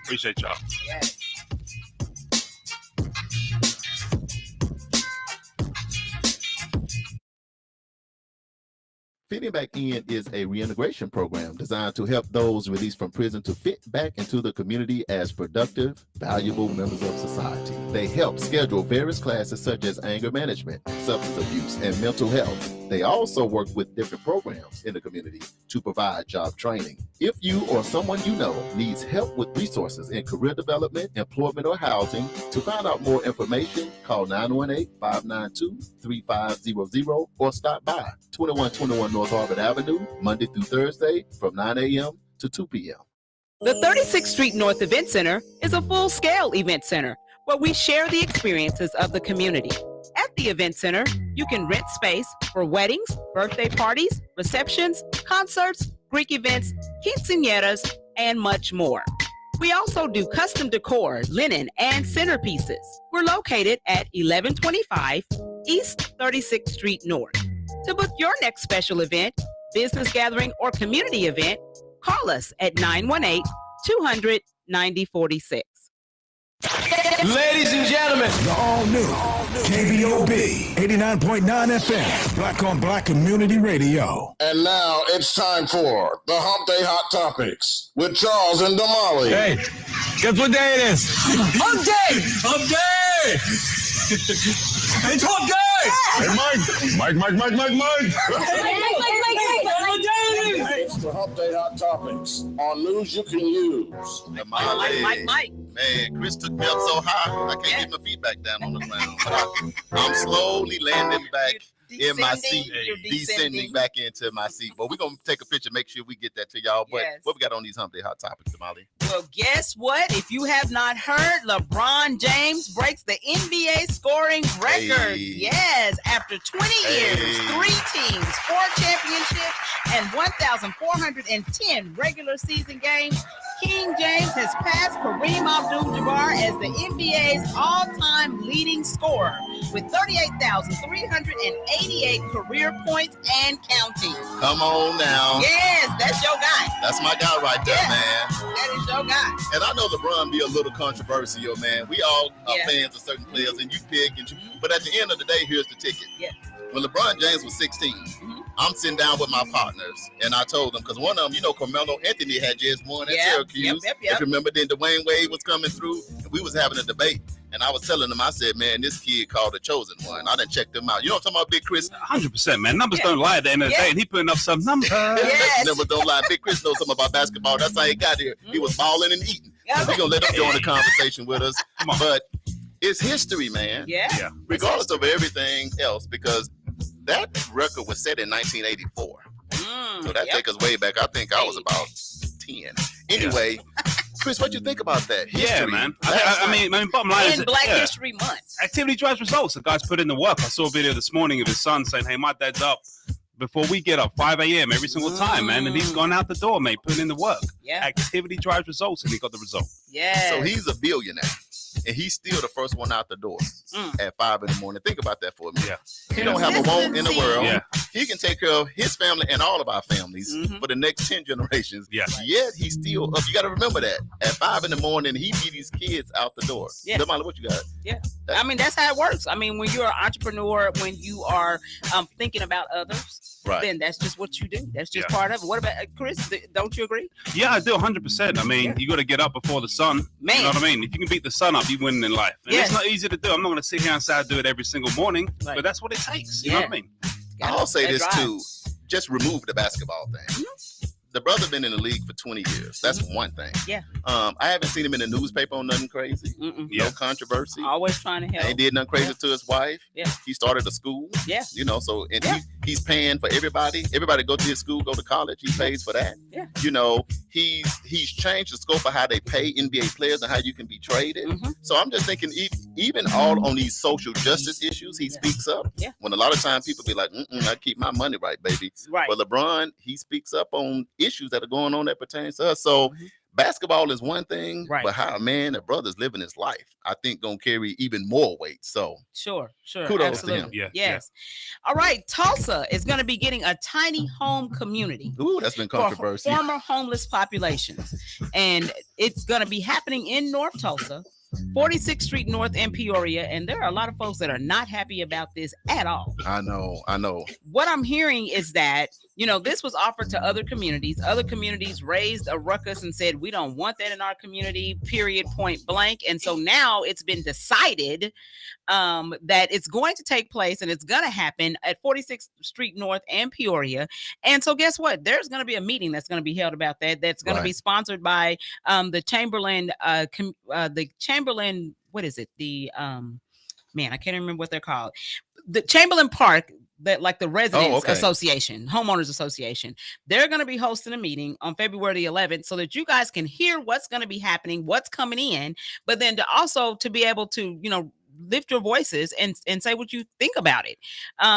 Appreciate y'all. Yes. Fitting Back In is a reintegration program designed to help those released from prison to fit back into the community as productive, valuable members of society. They help schedule various classes such as anger management, substance abuse, and mental health. They also work with different programs in the community to provide job training. If you or someone you know needs help with resources in career development, employment, or housing, to find out more information, call 918-592-3500 or stop by 2121 North Harvard Avenue, Monday through Thursday from 9 a.m. to 2 p.m. The 36th Street North Event Center is a full-scale event center where we share the experiences of the community. At the Event Center, you can rent space for weddings, birthday parties, receptions, concerts, Greek events, quinceañeras, and much more. We also do custom decor, linen, and centerpieces. We're located at 1125 East 36th Street North. To book your next special event, business gathering, or community event, call us at 918-200-9046. Ladies and gentlemen, the all-new KBOB 89.9 FM, Black on Black Community Radio. And now it's time for the Hump Day Hot Topics with Charles and Damali. hey, guess what day it is? Hump Day! Hump Day! It's Hump Day! Hey, Mike. It's the Hump Day Hot Topics on news you can use. Mike. Man, Chris took me up so high, I can't get my feet back down on the ground. But I'm slowly landing back in my seat, descending back into my seat. But we're going to take a picture, make sure we get that to y'all. But what we got on these Hump Day Hot Topics, Damali? Well, guess what? If you have not heard, LeBron James breaks the NBA scoring record. Hey. Yes, after 20 years, 3 teams, 4 championships, and 1,410 regular season games, King James has passed Kareem Abdul-Jabbar as the NBA's all-time leading scorer with 38,388 career points and counting. Come on now. Yes, that's your guy. That's my guy right there, man. That is your guy. And I know LeBron be a little controversial, man. We all are fans of certain players, and you pick. But at the end of the day, here's the ticket. Yeah. When LeBron James was 16, I'm sitting down with my partners, and I told them, because one of them, Carmelo Anthony had just won at Syracuse. If you remember, then Dwayne Wade was coming through, and we was having a debate. And I was telling them, I said, man, this kid called the chosen one. I done checked him out. You know what I'm talking about, Big Chris? 100%, man. Numbers don't lie at the end of the day, and he putting up some numbers. Numbers don't lie. Big Chris knows something about basketball. That's how he got here. He was balling and eating. So we're going to let him join the conversation with us. But it's history, man. Yeah. Regardless of everything else, because that record was set in 1984. So that takes us way back. I think I was about 10. Anyway, Chris, what you think about that? History. Yeah, man. I mean, bottom line is Black History Month. Activity drives results. The guy's put in the work. I saw a video this morning of his son saying, "Hey, my dad's up before we get up, 5 a.m. every single time, man, and he's gone out the door, mate, putting in the work." Yeah. Activity drives results, and he got the result. Yeah. So he's a billionaire, and he's still the first one out the door at 5 in the morning. Think about that for a minute. He don't have a want in the world. Yeah. He can take care of his family and all of our families for the next 10 generations. Yeah. Yet he's still up. You got to remember that. At 5 in the morning, he beat his kids out the door. Yeah. Damali, what you got? Yeah. I mean, that's how it works. I mean, when you're an entrepreneur, when you are thinking about others, then that's just what you do. That's just part of it. What about Chris? Don't you agree? Yeah, I do 100%. I mean, you got to get up before the sun. Man. You know what I mean? If you can beat the sun up, you win in life. And it's not easy to do. I'm not going to sit here and say I do it every single morning, but that's what it takes. You know what I mean? I'll say this too. Just remove the basketball thing. The brother been in the league for 20 years. That's one thing. Yeah. I haven't seen him in the newspaper on nothing crazy. No controversy. Always trying to help. Ain't did nothing crazy to his wife. Yeah. He started a school. Yeah. So he's paying for everybody. Everybody go to his school, go to college. He pays for that. Yeah. He's changed the scope of how they pay NBA players and how you can be traded. So I'm just thinking, even all on these social justice issues, he speaks up. Yeah. When a lot of times people be like, I keep my money right, baby. Right. But LeBron, he speaks up on issues that are going on that pertains to us. So basketball is one thing, but how a man, a brother's living his life, I think gonna carry even more weight. So sure. Kudos to him. Yes. All right. Tulsa is going to be getting a tiny home community. Ooh, that's been controversial. For former homeless populations. And it's going to be happening in North Tulsa, 46th Street North in Peoria. And there are a lot of folks that are not happy about this at all. I know. What I'm hearing is that This was offered to other communities. Other communities raised a ruckus and said, we don't want that in our community, period, point blank. And so now it's been decided that it's going to take place and it's going to happen at 46th Street North and Peoria. And so guess what? There's going to be a meeting that's going to be held about that. That's going to be sponsored by the Chamberlain, what is it? The, I can't remember what they're called. The Chamberlain Park, that like the Residents Association, Homeowners Association. They're going to be hosting a meeting on February the 11th so that you guys can hear what's going to be happening, what's coming in, but then to be able to, lift your voices and say what you think about it.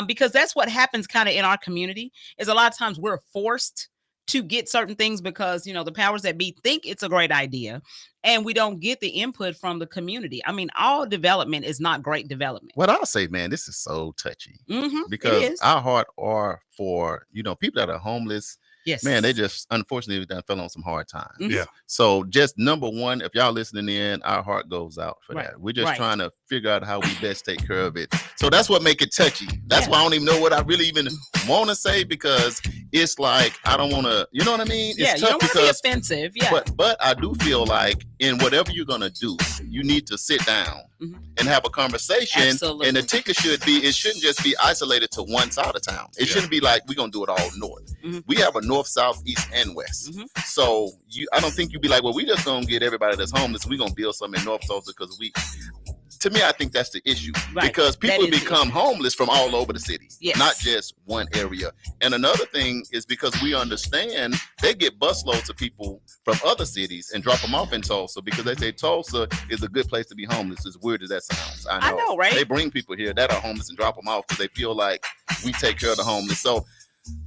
Because that's what happens kind of in our community is a lot of times we're forced to get certain things because, the powers that be think it's a great idea and we don't get the input from the community. I mean, all development is not great development. What I'll say, man, this is so touchy because our heart are for, people that are homeless. Yes, man, they just unfortunately done fell on some hard times. Yeah. So just number one, if y'all listening in, our heart goes out for that. We're just trying to figure out how we best take care of it. So that's what make it touchy. That's why I don't even know what I really even want to say because it's like I don't want to. You know what I mean? It's you don't want to be offensive. Yeah. But I do feel like in whatever you're gonna do, you need to sit down and have a conversation. Absolutely. And the ticket it shouldn't just be isolated to one side of town. It shouldn't be like we're gonna do it all north. We have a north, south, east, and west. So I don't think you'd be like, well, we just gonna get everybody that's homeless. We're gonna build something in North Tulsa because to me, I think that's the issue because people become homeless from all over the city, not just one area. And another thing is because we understand they get busloads of people from other cities and drop them off in Tulsa because they say Tulsa is a good place to be homeless. As weird as that sounds, I know, right? They bring people here that are homeless and drop them off because they feel like we take care of the homeless. So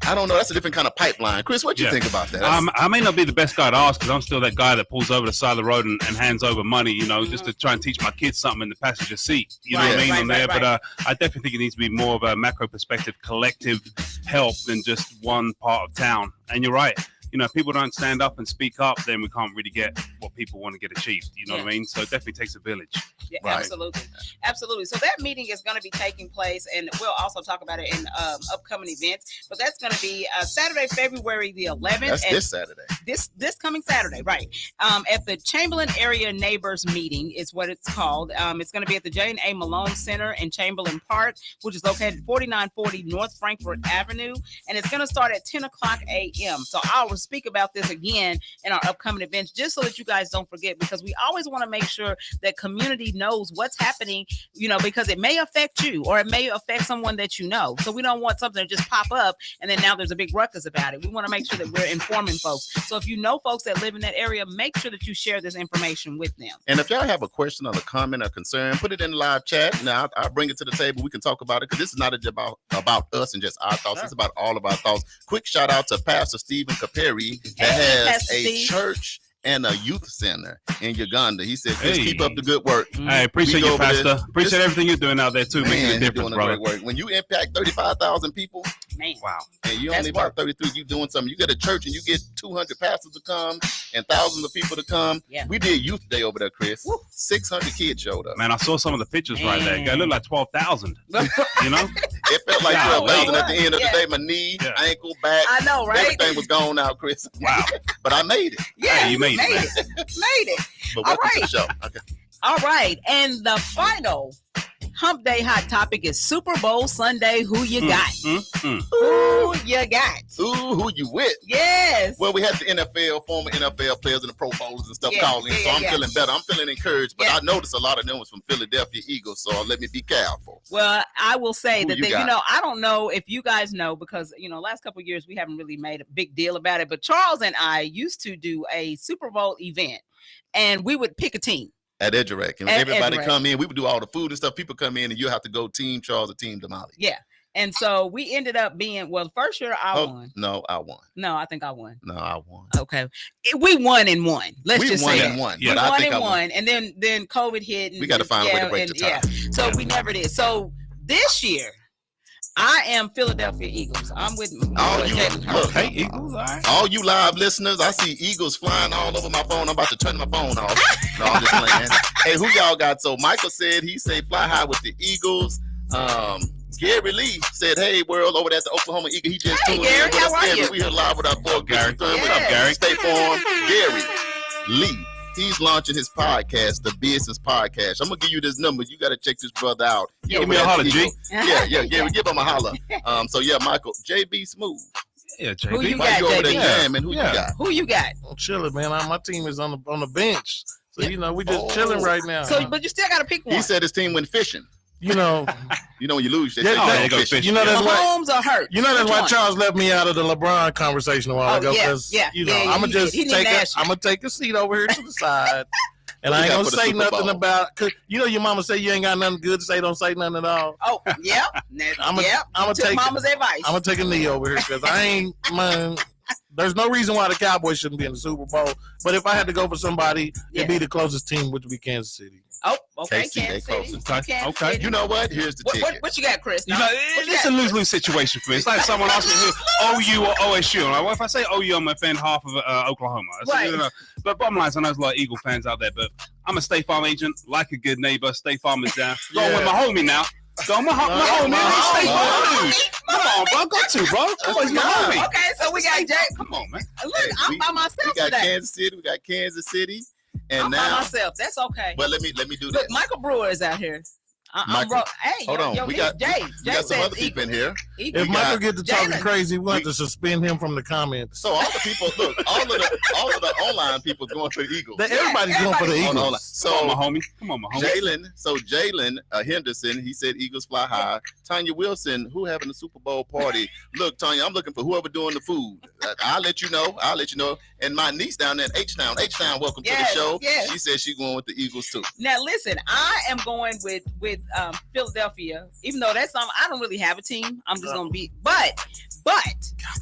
I don't know. That's a different kind of pipeline. Chris, what do you think about that? I may not be the best guy to ask because I'm still that guy that pulls over the side of the road and hands over money, just to try and teach my kids something in the passenger seat. You know what I mean? But I definitely think it needs to be more of a macro perspective, collective help than just one part of town. And you're right. If people don't stand up and speak up, then we can't really get what people want to get achieved. You know what I mean? So it definitely takes a village. Yeah, absolutely. So that meeting is going to be taking place, and we'll also talk about it in upcoming events. But that's going to be Saturday, February the 11th. That's this Saturday. This coming Saturday, right? At the Chamberlain Area Neighbors Meeting is what it's called. It's going to be at the Jane A. Malone Center in Chamberlain Park, which is located at 4940 North Frankfort Avenue, and it's going to start at 10 o'clock a.m. So I will speak about this again in our upcoming events, just so that you guys don't forget, because we always want to make sure that community knows what's happening, because it may affect you or it may affect someone that you know. So we don't want something to just pop up and then now there's a big ruckus about it. We want to make sure that we're informing folks. So if you know folks that live in that area, make sure that you share this information with them. And if y'all have a question or a comment or concern, put it in the live chat. Now I'll bring it to the table. We can talk about it because this is not about us and just our thoughts. It's about all of our thoughts. Quick shout out to Pastor Stephen Caperi that has a church and a youth center in Uganda. He said, "Just keep up the good work." I appreciate you, Pastor. Appreciate everything you're doing out there too. Making a difference, brother. Great work. When you impact 35,000 people, wow, and you only about 33, you doing something. You get a church and you get 200 pastors to come and thousands of people to come. Yeah. We did Youth Day over there, Chris. Woo. 600 kids showed up. Man, I saw some of the pictures right there. It looked like 12,000. It felt like 12,000 at the end of the day. My knee, ankle, back. I know, right? Everything was gone out, Chris. Wow. But I made it. Yeah, you made it. Made it. But welcome to the show. Okay. All right. And the final Hump Day hot topic is Super Bowl Sunday. Who you got? Who you got? Who you with? Yes. Well, we had the former NFL players and the Pro Bowlers and stuff calling, so I'm feeling better. I'm feeling encouraged, but I noticed a lot of them was from Philadelphia Eagles, so let me be careful. Well, I will say that I don't know if you guys know because last couple of years we haven't really made a big deal about it, but Charles and I used to do a Super Bowl event, and we would pick a team. At Edgerec, and everybody come in. We would do all the food and stuff. People come in, and you have to go Team Charles or Team Damali. Yeah, and so we ended up being first year I won. No, I won. No, I think I won. No, I won. Okay, we won and won. Let's just say that. Won. We won and won, and then COVID hit. And we got to find a way to break the tie. Yeah, so we never did. So this year, I am Philadelphia Eagles. I'm with Eagles. All right. All you live listeners, I see Eagles flying all over my phone. I'm about to turn my phone off. No, I'm just playing. Hey, who y'all got? So Michael said fly high with the Eagles. Gary Lee said, "Hey, world, over there at the Oklahoma Eagle." He just tuned Gary, in with how us. are you? We here live with our boy Gary. What's up, Gary? State Farm, Gary Lee. He's launching his podcast, the Business Podcast. I'm gonna give you this number. You got to check this brother out. Give me a holler, G. Yeah, Gary, give him a holler. So yeah, Michael, JB Smooth. Yeah, JB. Who you Mike, got, you over there JB? jamming. Who you got? Who you got? I'm chilling, man. My team is on the bench, so we just chilling right now. So, but you still got to pick one. He said his team went fishing. You know when you lose, they Yeah, say there you go fishing. you know that's why Mahomes or hurt? that's Which why one? Charles left me out of the LeBron conversation a while Oh, ago. yeah, Because yeah, I'm gonna he just did. He take didn't ask you. I'm gonna take a seat over here to the side. And What I you ain't got gonna for the say Super nothing Bowl? about, cause your mama say you ain't got nothing good to say. Don't say nothing at all. Oh, yeah. I'ma Took take mama's advice. I'm gonna take a knee over here because I ain't man. There's no reason why the Cowboys shouldn't be in the Super Bowl. But if I had to go for somebody, it'd be the closest team, which would be Kansas City. Oh, okay. KC, they Kansas City. closest. Kansas Okay. City. You know what? Here's the ticket. What you got, Chris? You know, What you it's a got? lose-lose situation for me. It's like someone asking who OU or OSU. I'm like, well, if I say OU, I'm going to offend half of Oklahoma. So, Right. But bottom line, I know there's a lot of Eagle fans out there, but I'm a State Farm agent, like a good neighbor. State Farm is down. Going with my homie now. Going with my homie. State Farm dude. Come on, bro. Go to, bro. Come on, he's my homie. Okay, so we got Jay. Come on, man. Look, Hey, I'm by myself We got today. Kansas City. We got Kansas City. And I'm by now, myself. That's okay. but let me do Look, this. Michael Brewer is out here. Michael, Hey, hold on. We got Jay. we got some other people in here. If Michael get to talking Jalen. crazy, we'll have to suspend him from the comments. So all the people, look, all of the online people going for the Eagles. Everybody's going for the Hold on. Eagles. So Come on, my homie. Come on, my homie. Jalen Henderson, he said Eagles fly high. Tanya Wilson, who having a Super Bowl party? Look, Tanya, I'm looking for whoever doing the food. I'll let you know. And my niece down there in H-Town, welcome to the show. yes. She said she's going with the Eagles too. Now listen, I am going with Philadelphia, even though that's I don't really have a team. I'm just gonna be, but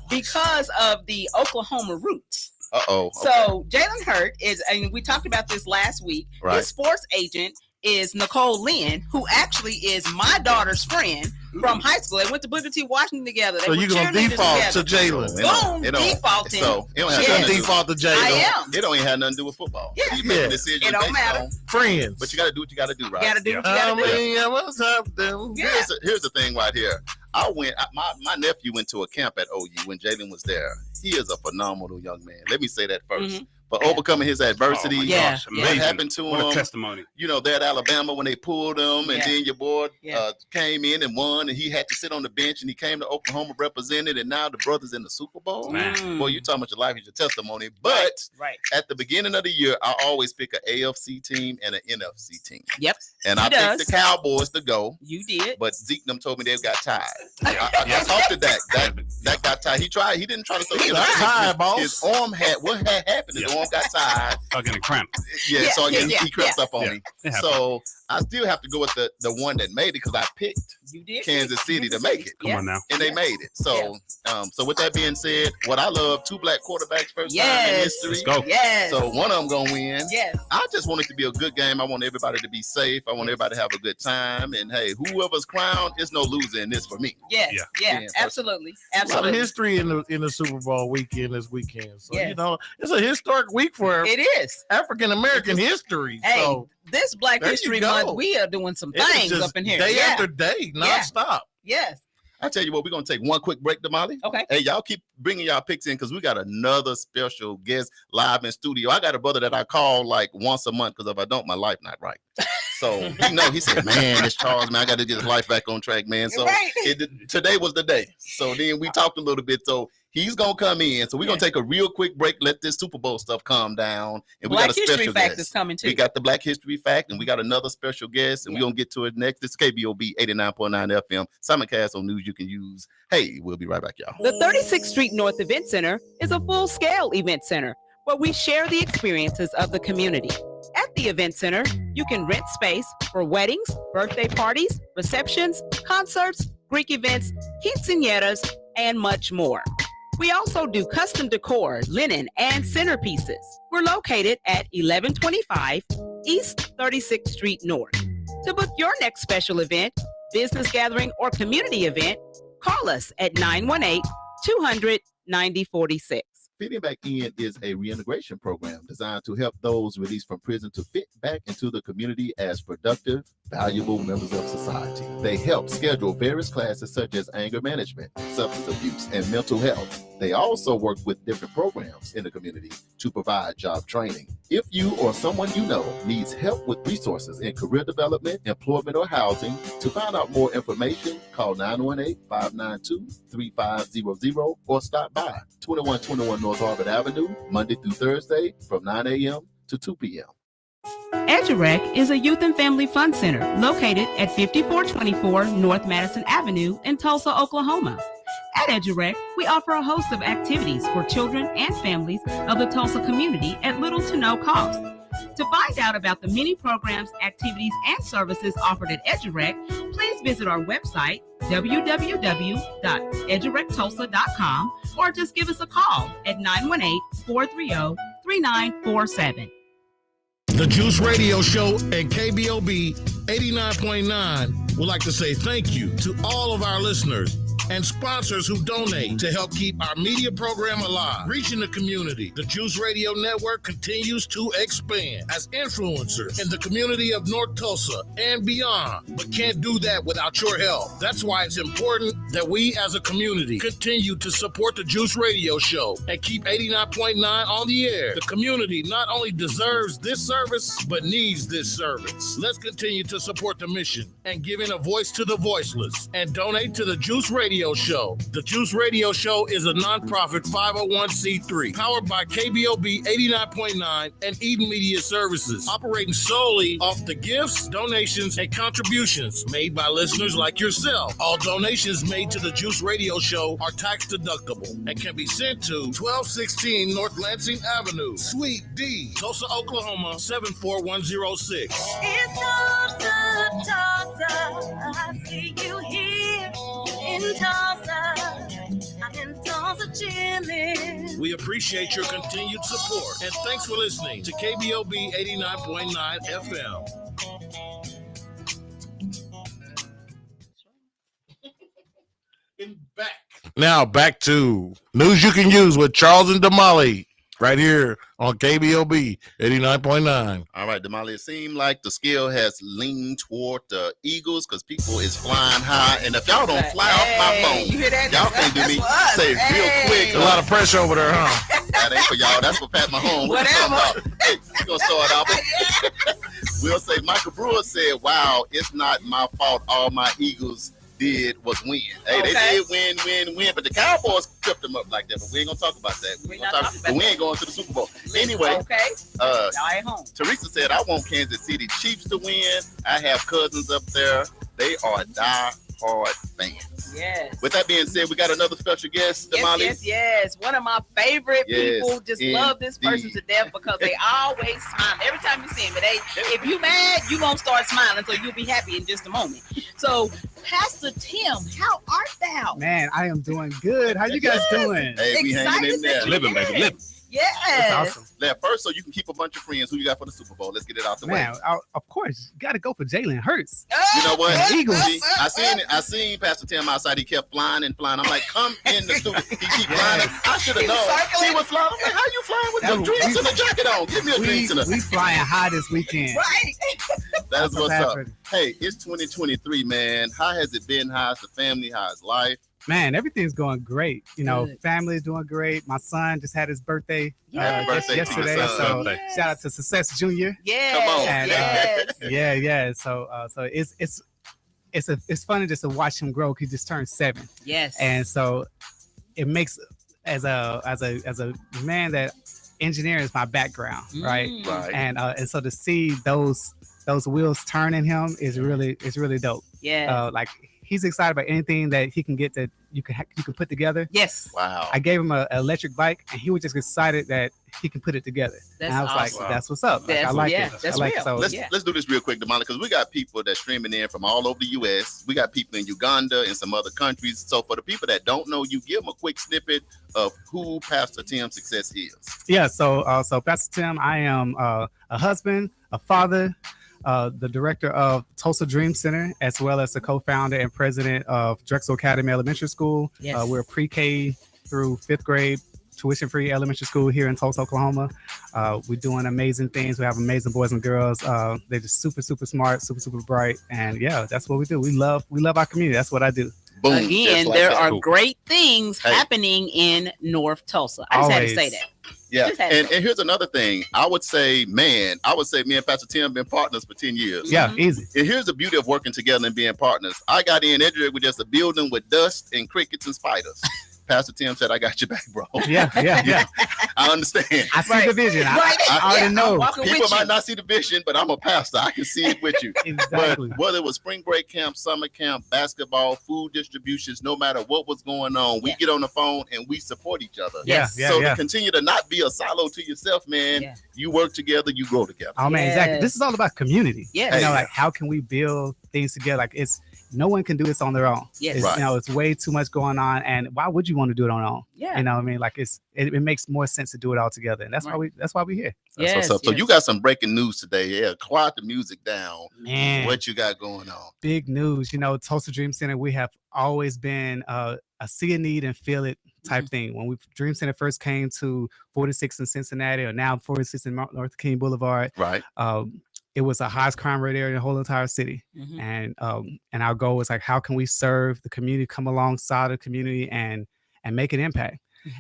because of the Oklahoma roots. Uh-oh. Okay. So Jalen Hurt is, and we talked about this last week. Right. His sports agent is Nicole Lynn, who actually is my daughter's friend from high school. They went to Booker T. Washington together. They So were you're gonna cheerleaders default to together. Jalen. Boom, defaulting. So it don't have She's nothing gonna to do. default to Jalen. I am. It don't even have nothing to do with football. Yeah. You make Yeah. a decision It don't based matter. on- Friends. But you got to do what you got to do, right? You gotta do what you gotta do. What's up, dude? Yeah. Here's the thing right here. My nephew went to a camp at OU when Jalen was there. He is a phenomenal young man. Let me say that first. Mhm. But overcoming his adversity, Oh my Yeah. gosh, what amazing. happened to What a him? testimony. You know, there at Alabama when they pulled him, and Yeah. then your boy Yeah. came in and won, and he had to sit on the bench, and he came to Oklahoma represented, and now the brothers in the Super Bowl. Man. Boy, you talking about your life is your testimony. But Right. at the beginning of the year, I always pick an AFC team and an NFC team. Yep. And He I does. picked the Cowboys to go. You did. But Zeke them told me they got tired. I talked to Dak. That got tired. He didn't try to throw He it. got tired, boss. His arm what had happened? His arm got tired. Start getting cramped. Yeah, so again, he crept up on Yeah. me. It happens. So I still have to go with the one that made it because I picked You did. Kansas City to make it. Come on now. And they made it. So so with that being said, what I love, 2 black quarterbacks first time in Yes. history. Let's go. Yes. So one of them gonna win. Yes. I just want it to be a good game. I want everybody to be safe. I want everybody to have a good time. And hey, whoever's crowned, it's no loser in this for me. Yes. Yeah. Yeah. Yeah, Absolutely. A lot of Absolutely. history in the Super Bowl weekend this weekend. So Yes. it's a historic week for It is. African American history. Hey, So this Black there you History go. Month, we are doing some it's things just up in here. day Yeah. after day, Yeah. nonstop. Yes. I tell you what, we're gonna take one quick break, Damali. Okay. Hey, y'all keep bringing y'all picks in because we got another special guest live in studio. I got a brother that I call like once a month because if I don't, my life not right. So he said, man, it's Charles, man, I got to get his life back on track, man. So Right. today was the day. So then we talked a little bit. So he's gonna come in. So we're gonna take a real quick break, let this Super Bowl stuff calm down. And we Black got a History special Fact guest. is coming too. We got the Black History Fact, and we got another special guest, and we're gonna get to it next. This is KBOB 89.9 FM, simulcast on news you can use. Hey, we'll be right back, y'all. The 36th Street North Event Center is a full-scale event center where we share the experiences of the community. At the event center, you can rent space for weddings, birthday parties, receptions, concerts, Greek events, quinceañeras, and much more. We also do custom decor, linen, and centerpieces. We're located at 1125 East 36th Street North. To book your next special event, business gathering, or community event, call us at 918-200-9046. Fitting Back In is a reintegration program designed to help those released from prison to fit back into the community as productive, valuable members of society. They help schedule various classes such as anger management, substance abuse, and mental health. They also work with different programs in the community to provide job training. If you or someone you know needs help with resources in career development, employment, or housing, to find out more information, call 918-592-3500 or stop by 2121 North Harvard Avenue, Monday through Thursday from 9 a.m. to 2 p.m. EduRec is a youth and family fun center located at 5424 North Madison Avenue in Tulsa, Oklahoma. At EduRec, we offer a host of activities for children and families of the Tulsa community at little to no cost. To find out about the many programs, activities, and services offered at EduRec, please visit our website, www.edurectulsa.com, or just give us a call at 918-430-3947. The Juice Radio Show and KBOB 89.9 would like to say thank you to all of our listeners and sponsors who donate to help keep our media program alive, reaching the community. The Juice Radio Network continues to expand as influencers in the community of North Tulsa and beyond, but can't do that without your help. That's why it's important that we as a community continue to support the Juice Radio Show and keep 89.9 on the air. The community not only deserves this service, but needs this service. Let's continue to support the mission and giving a voice to the voiceless and donate to the Juice Radio Show. The Juice Radio Show is a nonprofit 501c3 powered by KBOB 89.9 and Eden Media Services, operating solely off the gifts, donations, and contributions made by listeners like yourself. All donations made to the Juice Radio Show are tax deductible and can be sent to 1216 North Lansing Avenue, Suite D, Tulsa, Oklahoma 74106. It's Tulsa, Tulsa. I see you here in Tulsa. I'm in Tulsa chilling. We appreciate your continued support and thanks for listening to KBOB 89.9 FM. Now back to News You Can Use with Charles and Damali right here on KBOB 89.9. All right, Damali, it seemed like the scale has leaned toward the Eagles because people is flying high. And if y'all don't fly off my phone, you hear that? y'all can't do me. Say real quick. A lot of pressure over there, huh? That ain't for y'all. That's for Pat Mahomes. Whatever. Hey, we're going to start off. We'll say Michael Brewer said, wow, it's not my fault. All my Eagles did was win. Hey, they did win, but the Cowboys tripped them up like that. But we ain't gonna talk about that. We ain't going to the Super Bowl. Anyway, y'all ain't home. Teresa said, I want Kansas City Chiefs to win. I have cousins up there. They are die-hard fans. Yes. With that being said, we got another special guest, Damali. Yes. One of my favorite people. Just love this person to death because they always smile. Every time you see them, if you mad, you gonna start smiling, so you'll be happy in just a moment. So, Pastor Tim, how art thou? Man, I am doing good. How you guys doing? Hey, we hanging in there. Living, baby, living. Yes. That's awesome. Now, first, so you can keep a bunch of friends. Who you got for the Super Bowl? Let's get it out the way. Of course, you got to go for Jalen Hurts. You know what? Eagles. See, I seen Pastor Tim outside. He kept flying and flying. I'm like, come in the studio. He keep flying. I should have known. He was flying. I'm like, how you flying with your drinks and a jacket on? Give me a drink and a. We flying high this weekend. Right. That's what's up. Hey, it's 2023, man. How has it been? How's the family? How's life? Man, everything's going great. You know, family is doing great. My son just had his birthday, yesterday. So shout out to Success Jr. Yeah. Come on. And, yeah. So it's funny just to watch him grow. He just turned 7. Yes. And so it makes as a man that engineering is my background, right? Right. And so to see those wheels turn in him is really dope. Yeah. Like he's excited about anything that he can get that you can put together. Yes. Wow. I gave him an electric bike, and he was just excited that he can put it together. That's and I was awesome. like, "That's what's up." Like, I like it. That's I like real. So Let's do this real quick, Damali, because we got people that's streaming in from all over the U.S. We got people in Uganda and some other countries. So for the people that don't know you, give them a quick snippet of who Pastor Tim Success is. Yeah. So Pastor Tim, I am a husband, a father, the director of Tulsa Dream Center, as well as the co-founder and president of Drexel Academy Elementary School. Yes. We're pre-K through 5th grade tuition-free elementary school here in Tulsa, Oklahoma. We're doing amazing things. We have amazing boys and girls. They're just super, super smart, super, super bright, and yeah, that's what we do. We love our community. That's what I do. Boom, Again, like there that. are Cool. great things happening in North Tulsa. I just had to say that. Yeah, and here's another thing. I would say me and Pastor Tim have been partners for 10 years. Yeah, easy. And here's the beauty of working together and being partners. I got in Edric with just a building with dust and crickets and spiders. Pastor Tim said, I got your back, bro. Yeah. I understand. I see the vision. I already know. People might not see the vision, but I'm a pastor. I can see it with you. Exactly. But whether it was spring break camp, summer camp, basketball, food distributions, no matter what was going on, we get on the phone and we support each other. So to continue to not be a silo to yourself, man, you work together, you grow together. Oh man, exactly. This is all about community. Yes. You know, like how can we build things together? Like no one can do this on their own. Yes. It's, you know, it's way too much going on, and why would you want to do it on your own? Yeah. You know what I mean? Like it makes more sense to do it all together, and that's why we're here. That's what's up. So you got some breaking news today. Yeah, quiet the music down. Man, what you got going on? Big news. You know, Tulsa Dream Center, we have always been a see a need and feel it type thing. When Dream Center first came to 46 in Cincinnati, or now 46 in North King Boulevard, right? It was the highest crime rate area in the whole entire city. And our goal was like, how can we serve the community, come alongside the community and make an impact?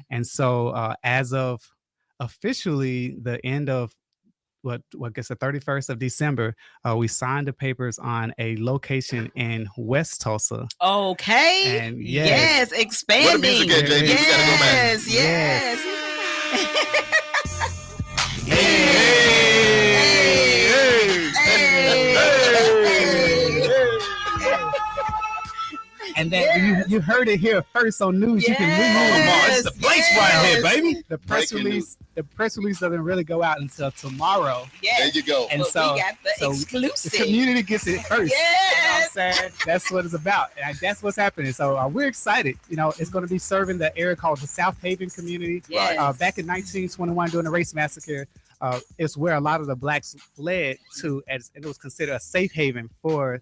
And so as of officially the end of the 31st of December, we signed the papers on a location in West Tulsa. Okay. And yes, expanding. What the music at, JB? We gotta go back. Yes. And then you heard it here first on news. You can It's the place right here, baby. The press release doesn't really go out until tomorrow. Yes. There you go. And But so we got the exclusive. The community gets it first. Yes. You know what I'm saying? That's what it's about. And that's what's happening. So we're excited. You know, it's going to be serving the area called the South Haven community. Yes. Back in 1921 during the race massacre, it's where a lot of the blacks fled to, and it was considered a safe haven for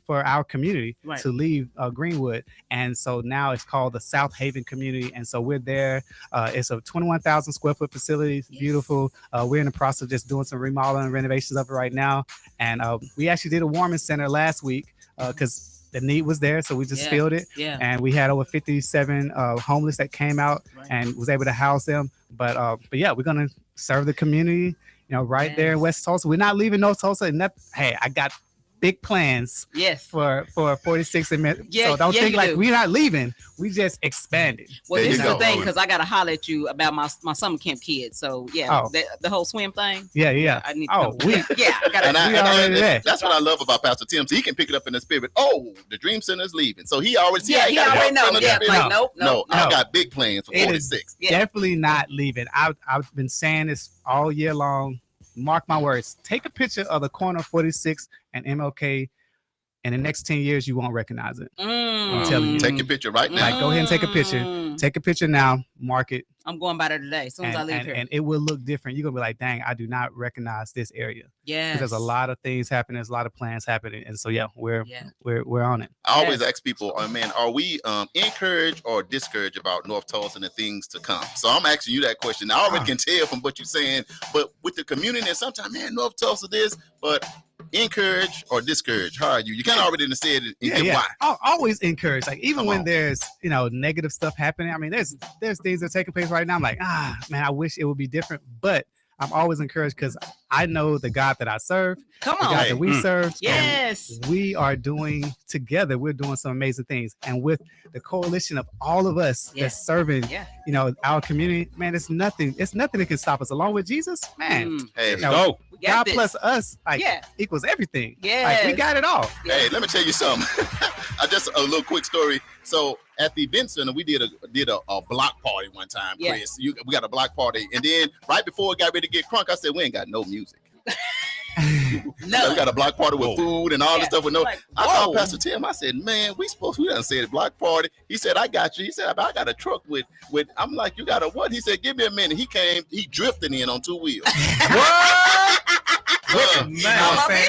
our community to leave Greenwood. And so now it's called the South Haven community. And so we're there. It's a 21,000 square foot facility. It's beautiful. We're in the process of just doing some remodeling and renovations of it right now. And we actually did a warming center last week because the need was there. So we just filled it. Yeah. And we had over 57 homeless that came out and was able to house them. But yeah, we're going to serve the community, you know, right there in West Tulsa. We're not leaving North Tulsa. And hey, I got big plans for 46 and so don't think like we're not leaving, we just expanded. Well, this is the thing, because I gotta holler at you about my summer camp kids. So the whole swim thing. I need to that's what I love about Pastor Tim. So he can pick it up in the spirit. Oh, the Dream Center is leaving, so he already he already knows. No, I got big plans for 46. Definitely not leaving. I've been saying this all year long. Mark my words. Take a picture of the corner of 46 and MLK. In the next 10 years, you won't recognize it. I'm telling you. Take your picture right now. Like, go ahead and take a picture. Take a picture now. Mark it. I'm going by there today as soon as I leave here. And it will look different. You're going to be like, dang, I do not recognize this area. Yeah. Because there's a lot of things happening. There's a lot of plans happening. And so, we're on it. I always ask people, man, are we encouraged or discouraged about North Tulsa and the things to come? So I'm asking you that question. I already can tell from what you're saying, but with the community, and sometimes, man, North Tulsa this, but encourage or discourage? How are you? You kind of already said it. Why? I'll always encourage. Like even when there's negative stuff happening. I mean, there's things that are taking place right now. I'm like, man, I wish it would be different. But I'm always encouraged because I know the God that I serve. Come the on, God that we serve. Yes, we are doing together. We're doing some amazing things, and with the coalition of all of us that's serving, our community, man, it's nothing that can stop us. Along with Jesus, man, go. God plus us, equals everything. Yeah, like, we got it all. Hey, let me tell you something. Just a little quick story. So at the event center, we did a block party one time, Chris. We got a block party, and then right before it got ready to get crunk, I said, we ain't got no music. No, we got a block party with food and all this stuff with no. I called Pastor Tim. I said, man, we done said block party. He said, I got you. He said, I got a truck with. I'm like, you got a what? He said, give me a minute. He came. He drifted in on 2 wheels. What? Man,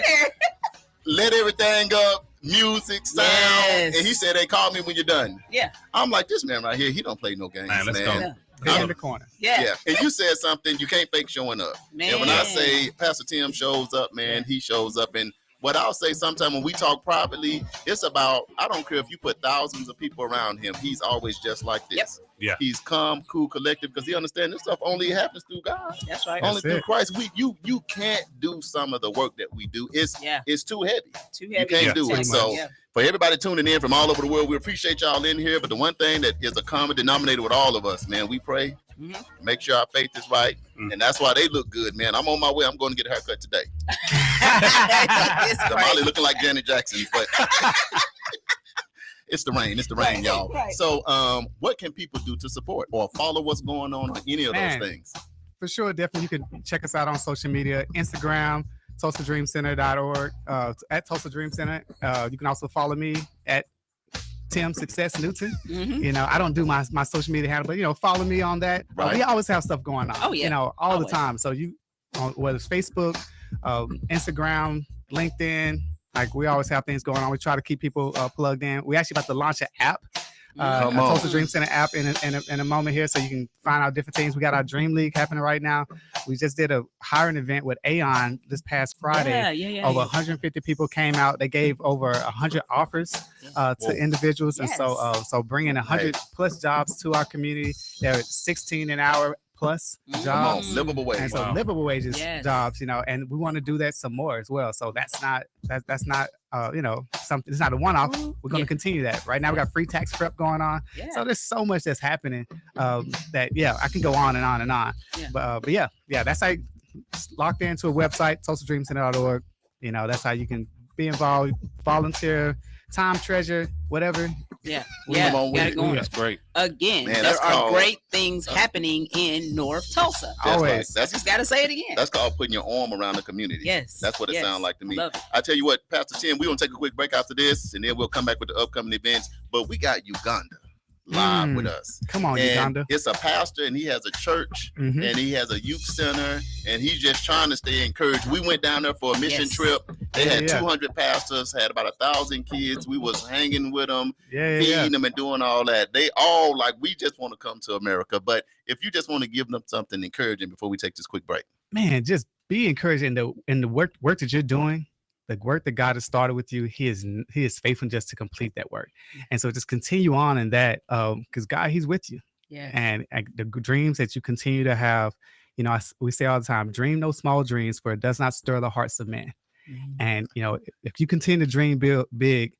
let everything up. Music, sound, and he said, "Hey, call me when you're done." Yeah, I'm like, this man right here, he don't play no games, man. They're in the corner. Yeah. And you said something, you can't fake showing up. Man. And when I say Pastor Tim shows up, man, he shows up. And what I'll say sometimes when we talk privately, it's about, I don't care if you put thousands of people around him, he's always just like this. Yep. Yeah. He's calm, cool, collective, because he understands this stuff only happens through God. That's right. Only That's through it. Christ. You can't do some of the work that we do. It's too heavy. Too You heavy. can't do pretty it. much. So Yeah. for everybody tuning in from all over the world, we appreciate y'all in here. But the one thing that is a common denominator with all of us, man, we pray, make sure our faith is right. And that's why they look good, man. I'm on my way. I'm going to get a haircut today. Molly looking like Janet Jackson, but it's the rain. It's the rain, y'all. Right. So what can people do to support or follow what's going on or any of Man. those things? For sure, definitely. You can check us out on social media, Instagram, TulsaDreamCenter.org, at Tulsa Dream Center. You can also follow me at Tim Success Newton. You know, I don't do my social media handle, but, you know, follow me on that. Right. We always have stuff going on, Oh, yeah. you know, all Always. the time. So you, whether it's Facebook, Instagram, LinkedIn, like we always have things going on. We try to keep people plugged in. We actually about to launch an app, a Come on. Tulsa Dream Center app in a moment here, so you can find out different things. We got our Dream League happening right now. We just did a hiring event with Aon this past Friday. Yeah. Over 150 people came out. They gave over 100 offers to individuals, and so bringing 100 plus jobs to our community. They're 16 an hour plus Come jobs. on, livable wage. And so livable wages Yes. jobs, you know, and we want to do that some more as well. So that's not you know, something. It's not a one-off. We're going to continue that. Right now, we got free tax prep going on. Yeah. So there's so much that's happening that I can go on and on and on. Yeah. But yeah, that's how you locked into a website, TulsaDreamCenter.org. You know, that's how you can be involved, volunteer, time treasure, whatever. Yeah. Come on Got with it going. That's great. Again, Man, there that's are called- great things happening in North Tulsa. That's Always. right. That's Just got to say it again. That's called putting your arm around the community. Yes. That's what it Yes. sounds like to me. Love it. I tell you what, Pastor Tim, we're going to take a quick break after this, and then we'll come back with the upcoming events. But we got Uganda live with us. Come on, And Uganda. it's a pastor, and he has a church, Mhm. and he has a youth center, and he's just trying to stay encouraged. We went down there for a mission Yes. trip. They had Yeah. 200 pastors, had about 1,000 kids. We was hanging with them, Yeah. feeding them and doing all that. They all like, we just want to come to America. But if you just want to give them something encouraging before we take this quick break. Man, just be encouraged in the work that you're doing. The work that God has started with you, He is faithful just to complete that work, and so just continue on in that, because God, He's with you, Yeah. and the dreams that you continue to have, you know, we say all the time, dream no small dreams, for it does not stir the hearts of men. And you know, if you continue to dream big,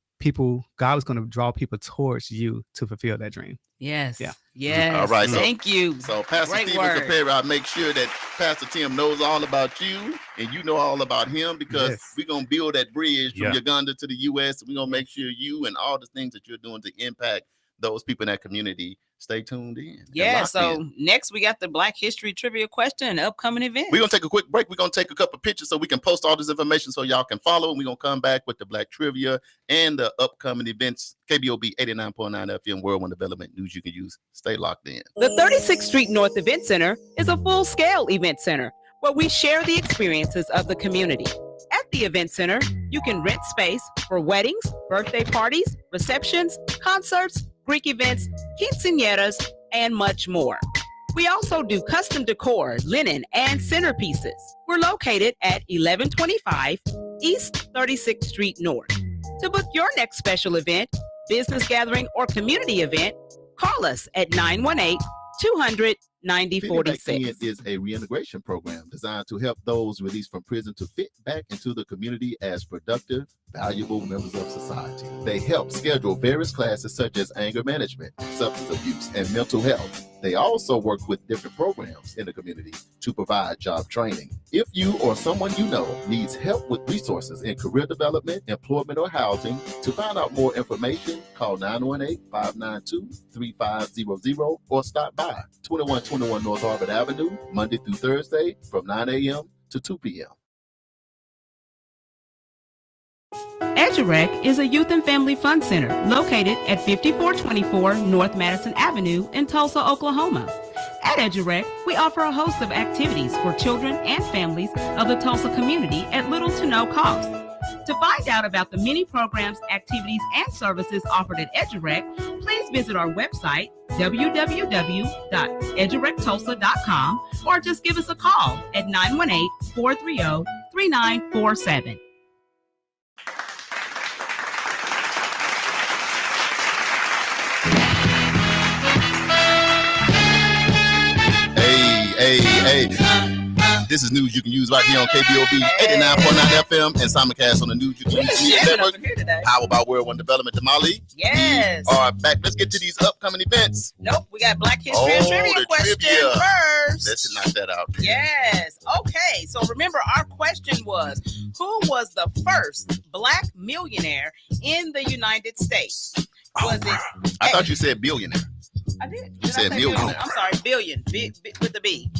God is going to draw people towards you to fulfill that dream. Yes. Yeah. Yes. All right, so- Thank you. So Pastor Great Stephen word. Capera, I'll make sure that Pastor Tim knows all about you and you know all about him, because Yes. we're going to build that bridge from Yeah. Uganda to the U.S. We're going to make sure you and all the things that you're doing to impact those people in that community stay tuned in. and Yeah. locked So in. next we got the Black History Trivia question and upcoming event. We're going to take a quick break. We're going to take a couple pictures so we can post all this information so y'all can follow. We're going to come back with the Black Trivia and the upcoming events. KBOB 89.9 FM, World One Development News you can use. Stay locked in. The 36th Street North Event Center is a full-scale event center where we share the experiences of the community. At the event center, you can rent space for weddings, birthday parties, receptions, concerts, Greek events, quinceañeras, and much more. We also do custom decor, linen, and centerpieces. We're located at 1125 East 36th Street North. To book your next special event, business gathering, or community event, call us at 918-200-9046. Feedback is a reintegration program designed to help those released from prison to fit back into the community as productive, valuable members of society. They help schedule various classes such as anger management, substance abuse, and mental health. They also work with different programs in the community to provide job training. If you or someone you know needs help with resources in career development, employment, or housing, to find out more information, call 918-592-3500 or stop by 2121 North Harvard Avenue, Monday through Thursday from 9 a.m. to 2 p.m. EduRec is a youth and family fun center located at 5424 North Madison Avenue in Tulsa, Oklahoma. At EduRec, we offer a host of activities for children and families of the Tulsa community at little to no cost. To find out about the many programs, activities, and services offered at EduRec, please please visit our website, www.edurectulsa.com, or just give us a call at 918-430-3947. Hey. This is news you can use right here on KBOB 89.9 FM and simulcast on the News You Can Use Media Network. Powered by World One Development. Damali. Yes. All right, back. Let's get to these upcoming events. Nope, we got Black History and Trivia question first. Let's knock that out. Yes. Okay. So remember, our question was, who was the first Black millionaire in the United States? Was it? I thought you said billionaire. I did. You said million. I'm sorry, billion. With the B.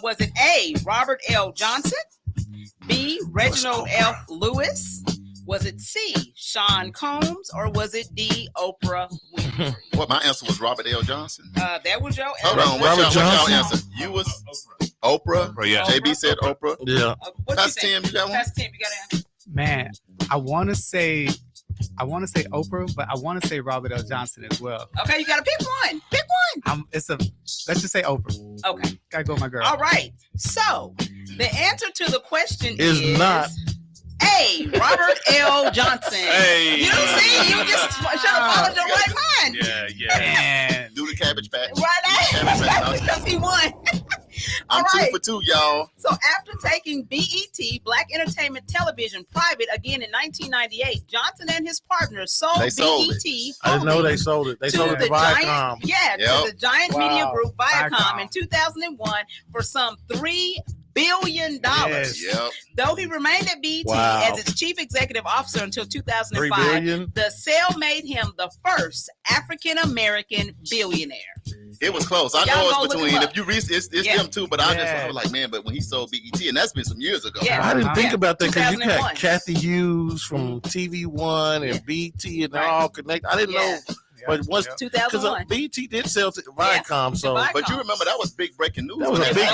Was it A, Robert L. Johnson? B, Reginald F. Lewis? Was it C, Sean Combs? Or was it D, Oprah Winfrey? What, my answer was Robert L. Johnson. That was your answer. Hold on, what's y'all answer? You was Oprah. Yeah. JB said Oprah. Yeah. Pastor Tim, you got one? Pastor Tim, you got an answer? Man, I want to say Oprah, but I want to say Robert L. Johnson as well. Okay, you got to pick one. Pick one. Let's just say Oprah. Okay. Gotta go with my girl. All right. So the answer to the question is not A, Robert L. Johnson. Hey. You see, you just should have followed your right mind. Yeah. Man. Do the cabbage patch. Right. Because he won. I'm All right. 2 for 2, y'all. So after taking BET, Black Entertainment Television, private again in 1998, Johnson and his partners sold BET. I didn't know they sold it. They sold it to Viacom. To the giant media group Viacom in 2001 for some $3 billion. Yes. Yep. Though he remained at BET as its chief executive officer until 2005, $3 billion? the sale made him the first African American billionaire. It was close. I Y'all know go it's look between. him up. If you read, it's them too. But I was like, man. But when he sold BET, and that's been some years ago. Yeah. I didn't think about that because you 2001. got Kathy Hughes from TV One and BT, and they're all connected. I didn't know. But once 2001. BT did sell to Viacom, so But you remember that was big breaking news. that was a big deal.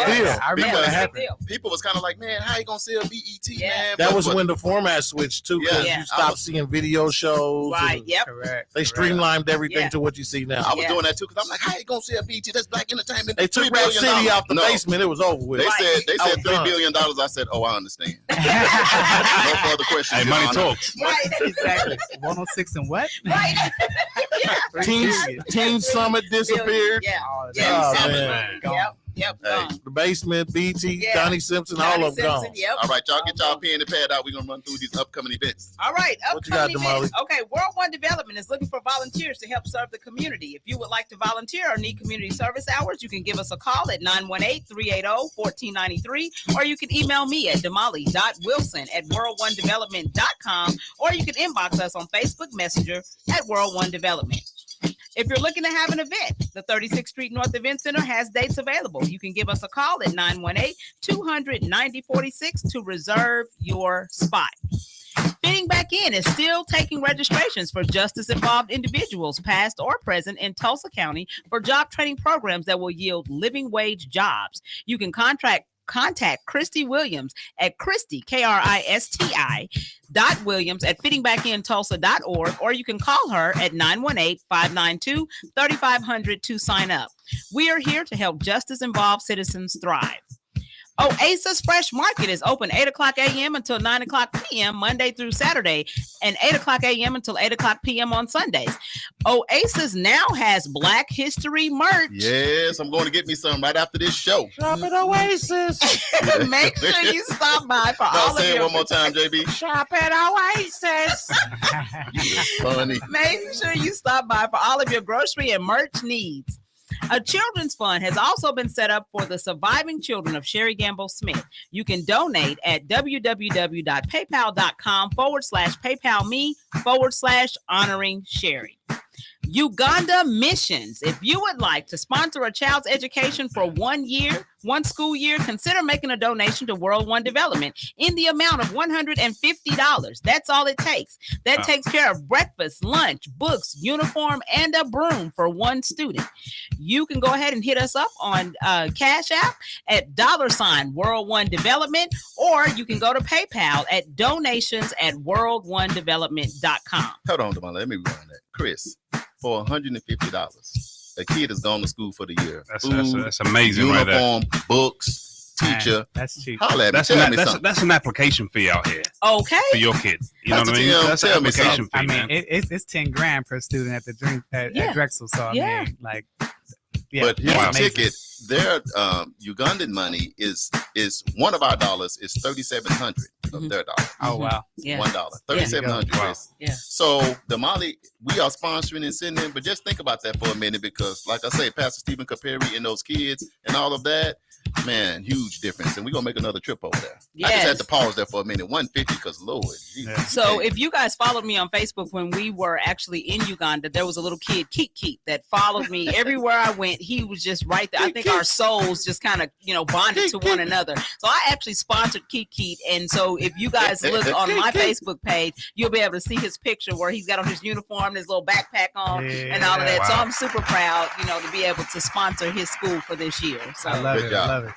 I remember that happened. People was kind of like, man, how you gonna sell BET, man? That But- was but- when the format switched too, because Yeah. you stopped seeing video shows. Right. and Yep. Correct. They streamlined everything Yeah. to what you see now. I was Yeah. doing that too because I'm like, how you gonna sell BET? That's Black Entertainment. They took $3 Rap billion. City out the No. basement. It was over with. They Right. said I was $3 done. billion. I said, oh, I understand. No further questions. Hey, Your money Honor. talks. Right. Exactly. 106 and what? Right. Teen Summit disappeared. Yeah. Oh, Yeah, Oh, Summit, man. Yep. Hey. Gone. The basement, BT, Yeah. Donnie Simpson, Johnny all of them Simpson, gone. Yep. All right, y'all get y'all pen and pad out. We're gonna run through these upcoming events. All right. What you got, Upcoming Damali? events. Okay. World One Development is looking for volunteers to help serve the community. If you would like to volunteer or need community service hours, you can give us a call at 918-380-1493, or you can email me at damali.wilson@world1development.com, or you can inbox us on Facebook Messenger at World One Development. If you're looking to have an event, the 36th Street North Event Center has dates available. You can give us a call at 918-200-9046 to reserve your spot. Fitting Back In is still taking registrations for justice-involved individuals, past or present, in Tulsa County for job training programs that will yield living wage jobs. You can contact Christy Williams at Christy, Kristi, .Williams at fittingbacktulsa.org, or you can call her at 918-592-3500 to sign up. We are here to help justice-involved citizens thrive. Oasis Fresh Market is open 8 o'clock a.m. until 9 o'clock p.m. Monday through Saturday, and 8 o'clock a.m. until 8 o'clock p.m. on Sundays. Oasis now has Black History merch. Yes, I'm going to get me some right after this show. Shop at Oasis. Make sure you stop by for No, all of say it your one more time, JB. Shop at Oasis. Funny. Make sure you stop by for all of your grocery and merch needs. A children's fund has also been set up for the surviving children of Sherry Gamble Smith. You can donate at www.paypal.com/PayPalMe/honoring Sherry. Uganda Missions. If you would like to sponsor a child's education for 1 year, one school year, consider making a donation to World One Development in the amount of $150. That's all it takes. That takes care of breakfast, lunch, books, uniform, and a broom for one student. You can go ahead and hit us up on Cash App at $World One Development, or you can go to PayPal at donations@worldonedevelopment.com. Hold on, Damali. Let me rewind that. Chris, for $150. A kid has gone to school for the year. That's Food, amazing, uniform, right there. books, teacher. Man, that's cheap. Holla at me. That's an application fee out here. Okay. For your kid. You know what I mean? That's an application fee, I mean, man. it's 10 grand per student at the at Drexel. So I mean, like, yeah. But here's a ticket. Their Ugandan money is one of our dollars is $3,700 of their dollar. Oh wow. Yeah. $1. $3,700. Wow. Yeah. So the Mali, we are sponsoring and sending in, but just think about that for a minute, because like I say, Pastor Stephen Caperi and those kids and all of that, man, huge difference. And we're gonna make another trip over there. I just had to pause there for a minute. 150, because Lord. So if you guys followed me on Facebook when we were actually in Uganda, there was a little kid, Keet, that followed me everywhere I went. He was just right there. I think our souls just kind of, bonded to one another. So I actually sponsored Keet. And so if you guys look on my Facebook page, you'll be able to see his picture where he's got on his uniform, his little backpack on, and all of that. Wow. So I'm super proud, to be able to sponsor his school for this year. So I love it. I love it.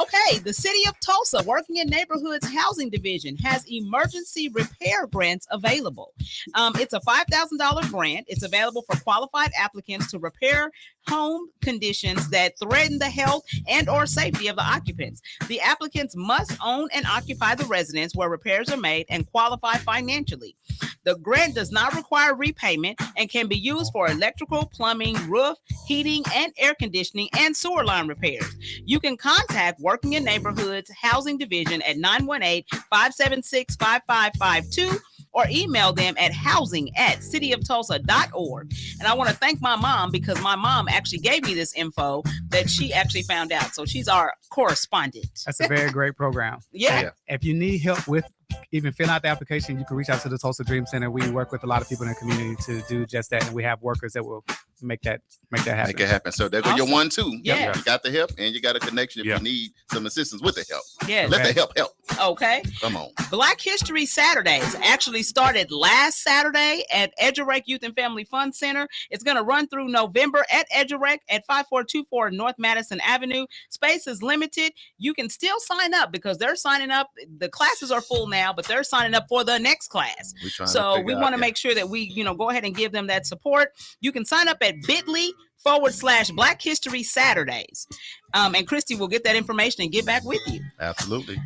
Okay, the City of Tulsa Working in Neighborhoods Housing Division has emergency repair grants available. It's a $5,000 grant. It's available for qualified applicants to repair home conditions that threaten the health and or safety of the occupants. The applicants must own and occupy the residence where repairs are made and qualify financially. The grant does not require repayment and can be used for electrical, plumbing, roof, heating, and air conditioning and sewer line repairs. You can contact Working in Neighborhoods Housing Division at 918-576-5552 or email them at housing@cityoftulsa.org. And I want to thank my mom, because my mom actually gave me this info that she actually found out. So she's our correspondent. That's a very great program. Yeah. If you need help with even filling out the application, you can reach out to the Tulsa Dream Center. We work with a lot of people in the community to do just that, and we have workers that will make that happen. Make it happen. So there go your 1-2. Yeah. You got the help and you got a connection if you need some assistance with the help. Yeah. Let the help. Okay. Come on. Black History Saturdays actually started last Saturday at Edgerek Youth and Family Fun Center. It's going to run through November at Edgerek at 5424 North Madison Avenue. Space is limited. You can still sign up because they're signing up. The classes are full now, but they're signing up for the next class. So we want to make sure that we, go ahead and give them that support. You can sign up at bit.ly/Black History Saturdays. And Christy will get that information and get back with you. Absolutely.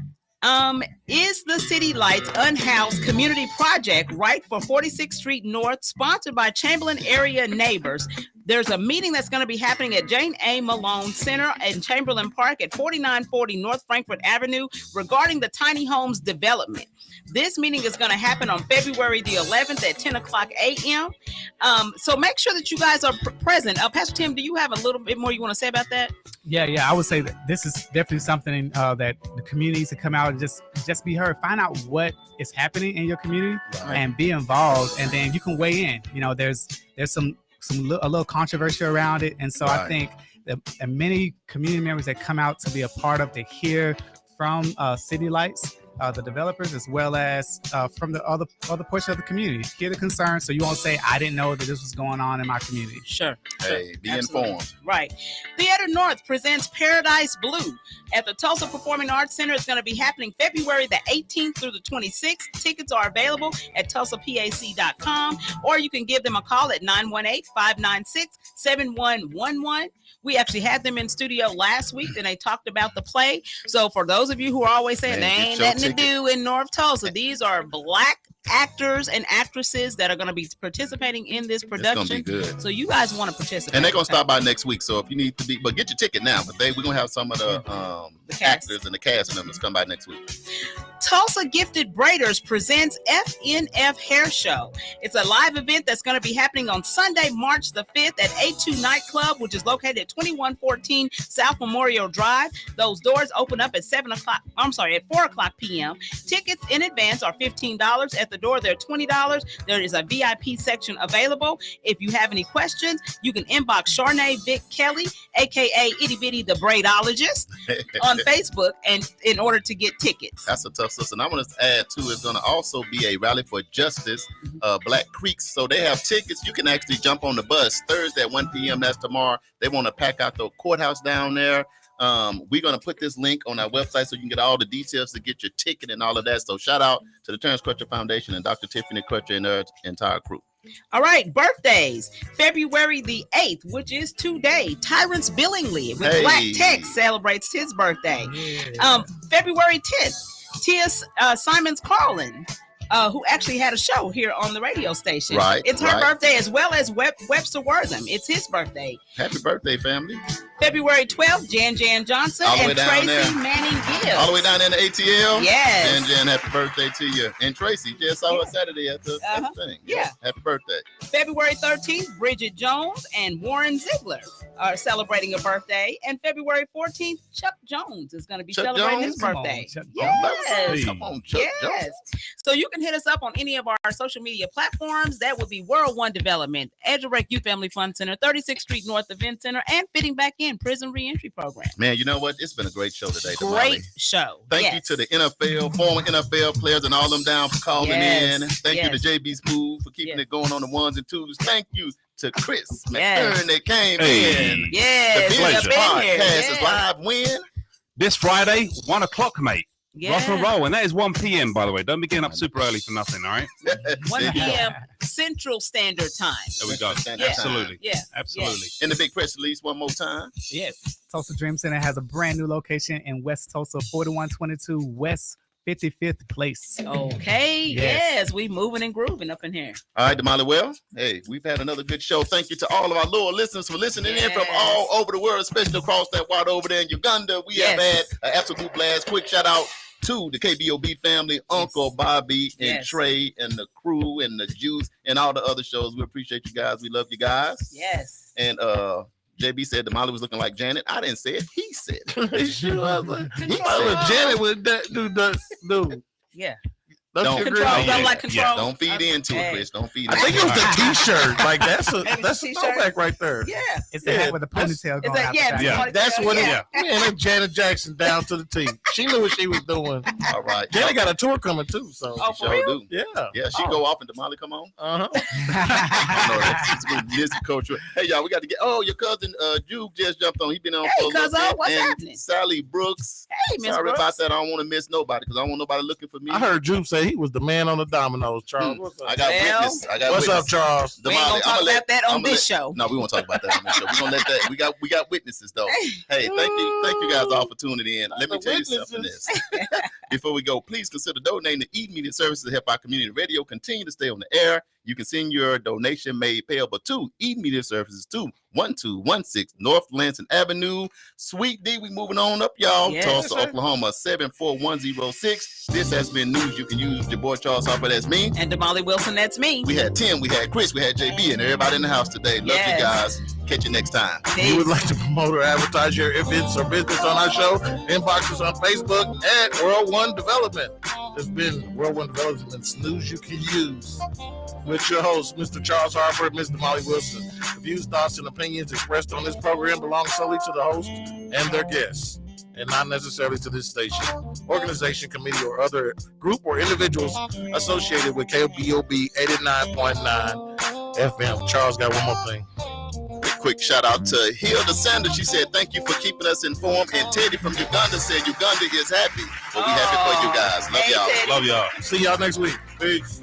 Is the City Lights Unhoused Community Project right for 46th Street North, sponsored by Chamberlain Area Neighbors? There's a meeting that's going to be happening at Jane A. Malone Center in Chamberlain Park at 4940 North Frankfort Avenue regarding the tiny homes development. This meeting is going to happen on February the 11th at 10 o'clock a.m. So make sure that you guys are present. Pastor Tim, do you have a little bit more you want to say about that? Yeah. I would say that this is definitely something that the community needs to come out and just be heard. Find out what is happening in your community and be involved, and then you can weigh in. There's a little controversy around it, and so I think that many community members that come out to be a part of, to hear from City Lights, the developers, as well as from the other portion of the community. Hear the concerns, so you won't say, I didn't know that this was going on in my community. Sure. Hey, be Absolutely. informed. Right. Theater North presents Paradise Blue at the Tulsa Performing Arts Center. It's going to be happening February the 18th through the 26th. Tickets are available at tulsapac.com, or you can give them a call at 918-596-7111. We actually had them in studio last week, and they talked about the play. So for those of you who are always saying they ain't nothing to do in North Tulsa, these are Black actors and actresses that are going to be participating in this production. It's going to be good. So you guys want to participate. And they're going to stop by next week. So if you need to be, but get your ticket now. But we're going to have some of the actors and the cast members come by next week. Tulsa Gifted Braiders presents FNF Hair Show. It's a live event that's going to be happening on Sunday, March the 5th at A2 Nightclub, which is located at 2114 South Memorial Drive. Those doors open up at 4 o'clock p.m. Tickets in advance are $15. At the door, they're $20. There is a VIP section available. If you have any questions, you can inbox Sharnae Vic Kelly, aka Itty Bitty the Braidologist, on Facebook, and in order to get tickets. That's a tough system. I want to add too, it's going to also be a rally for justice, Black Creeks. So they have tickets. You can actually jump on the bus Thursday at 1 p.m. That's tomorrow. They want to pack out the courthouse down there. We're going to put this link on our website so you can get all the details to get your ticket and all of that. So shout out to the Terrence Crutcher Foundation and Dr. Tiffany Crutcher and their entire crew. All right, birthdays. February the 8th, which is today. Tyrance Billingsley with Black Tech celebrates his birthday. February 10th, Tia Simons Carlin, who actually had a show here on the radio station. Right. It's her birthday, as well as Webster Wortham. It's his birthday. Happy birthday, family. February 12th, Jan Johnson and Tracy Manning Gibbs. All the way down there in the ATL. Yes. Jan, happy birthday to you. And Tracy, just saw her Saturday at the thing. Yeah. Happy birthday. February 13th, Bridget Jones and Warren Ziegler are celebrating a birthday. And February 14th, Chuck Jones is going to be celebrating his birthday. Come on, Chuck Jones. So you can hit us up on any of our social media platforms. That would be World One Development, Edgerec Youth Family Fun Center, 36th Street North Event Center, and Fitting Back In Prison Reentry Program. Man, you know what? It's been a great show today. Great show. Thank you to the NFL, former NFL players and all them down for calling in. Thank you to JB Smooth for keeping it going on the ones and twos. Thank you to Chris McCurran that came in. Yes. The Business Podcast is live when? This Friday, 1 o'clock, mate. Yeah. Rock and roll. And that is 1 p.m., by the way. Don't be getting up super early for nothing, all right? 1 p.m. Central Standard Time. There we go. Standard Absolutely. Yeah. Absolutely. In the big press release one more time. Yes. Tulsa Dream Center has a brand new location in West Tulsa, 4122 West 55th Place. Okay. Yes. We moving and grooving up in here. All right, Damali. Well, hey, we've had another good show. Thank you to all of our loyal listeners for listening in from all over the world, especially across that water over there in Uganda. We have had an absolute blast. Quick shout out to the KBOB family, Uncle Bobby and Trey and the crew and the Juice and all the other shows. We appreciate you guys. We love you guys. Yes. And JB said Damali was looking like Janet. I didn't say it. He said it. Janet would do the Yeah. Don't control. Don't feed into it, Chris. Don't feed. I think it was the T-shirt. Like that's a throwback right there. Yeah. It's the hat with the ponytail going out. Yeah, that's what it is. Man, Janet Jackson down to the T. She knew what she was doing. All right. Janet got a tour coming too. So She sure do. Yeah. Yeah, she go off and Damali come on. Uh-huh. It's good music culture. Hey y'all, we got to get your cousin Juke just jumped on. He been on for a little bit. What's and happening? Sally Brooks. Hey, Miss Sorry Brooks. about that. I don't want to miss nobody because I don't want nobody looking for me. I heard Juke say he was the man on the dominoes. Charles, what's up? I got witness. What's up, Charles? We ain't gonna talk about that on this show. No, we won't talk about that on this show. We're gonna let that. We got witnesses though. Hey, thank you guys all for tuning in. Let me tell you something. Before we go, please consider donating to Eat Media Services to help our community radio continue to stay on the air. You can send your donation made payable to Eat Media Services to 1216 North Lansing Avenue. Sweet D, we moving on up, y'all. Yes, Tulsa, sir. Oklahoma, 74106. This has been news. You can use your boy Charles Harper, that's me. And Damali Wilson, that's me. We had Tim, we had Chris, we had JB, and everybody in the house today. Love you guys. Catch you next time. If you would like to promote or advertise your events or business on our show, inbox us on Facebook at World One Development. It's been World One Development's news you can use. With your host, Mr. Charles Harper and Ms. Damali Wilson. The views, thoughts, and opinions expressed on this program belong solely to the host and their guests, and not necessarily to this station, organization, committee, or other group or individuals associated with KBOB 89.9 FM. Charles got one more thing. Quick shout out to Hilda Sanders. She said, thank you for keeping us informed. And Teddy from Uganda said, Uganda is happy. We'll be happy for you guys. Love y'all. Teddy. Love y'all. See y'all next week. Peace.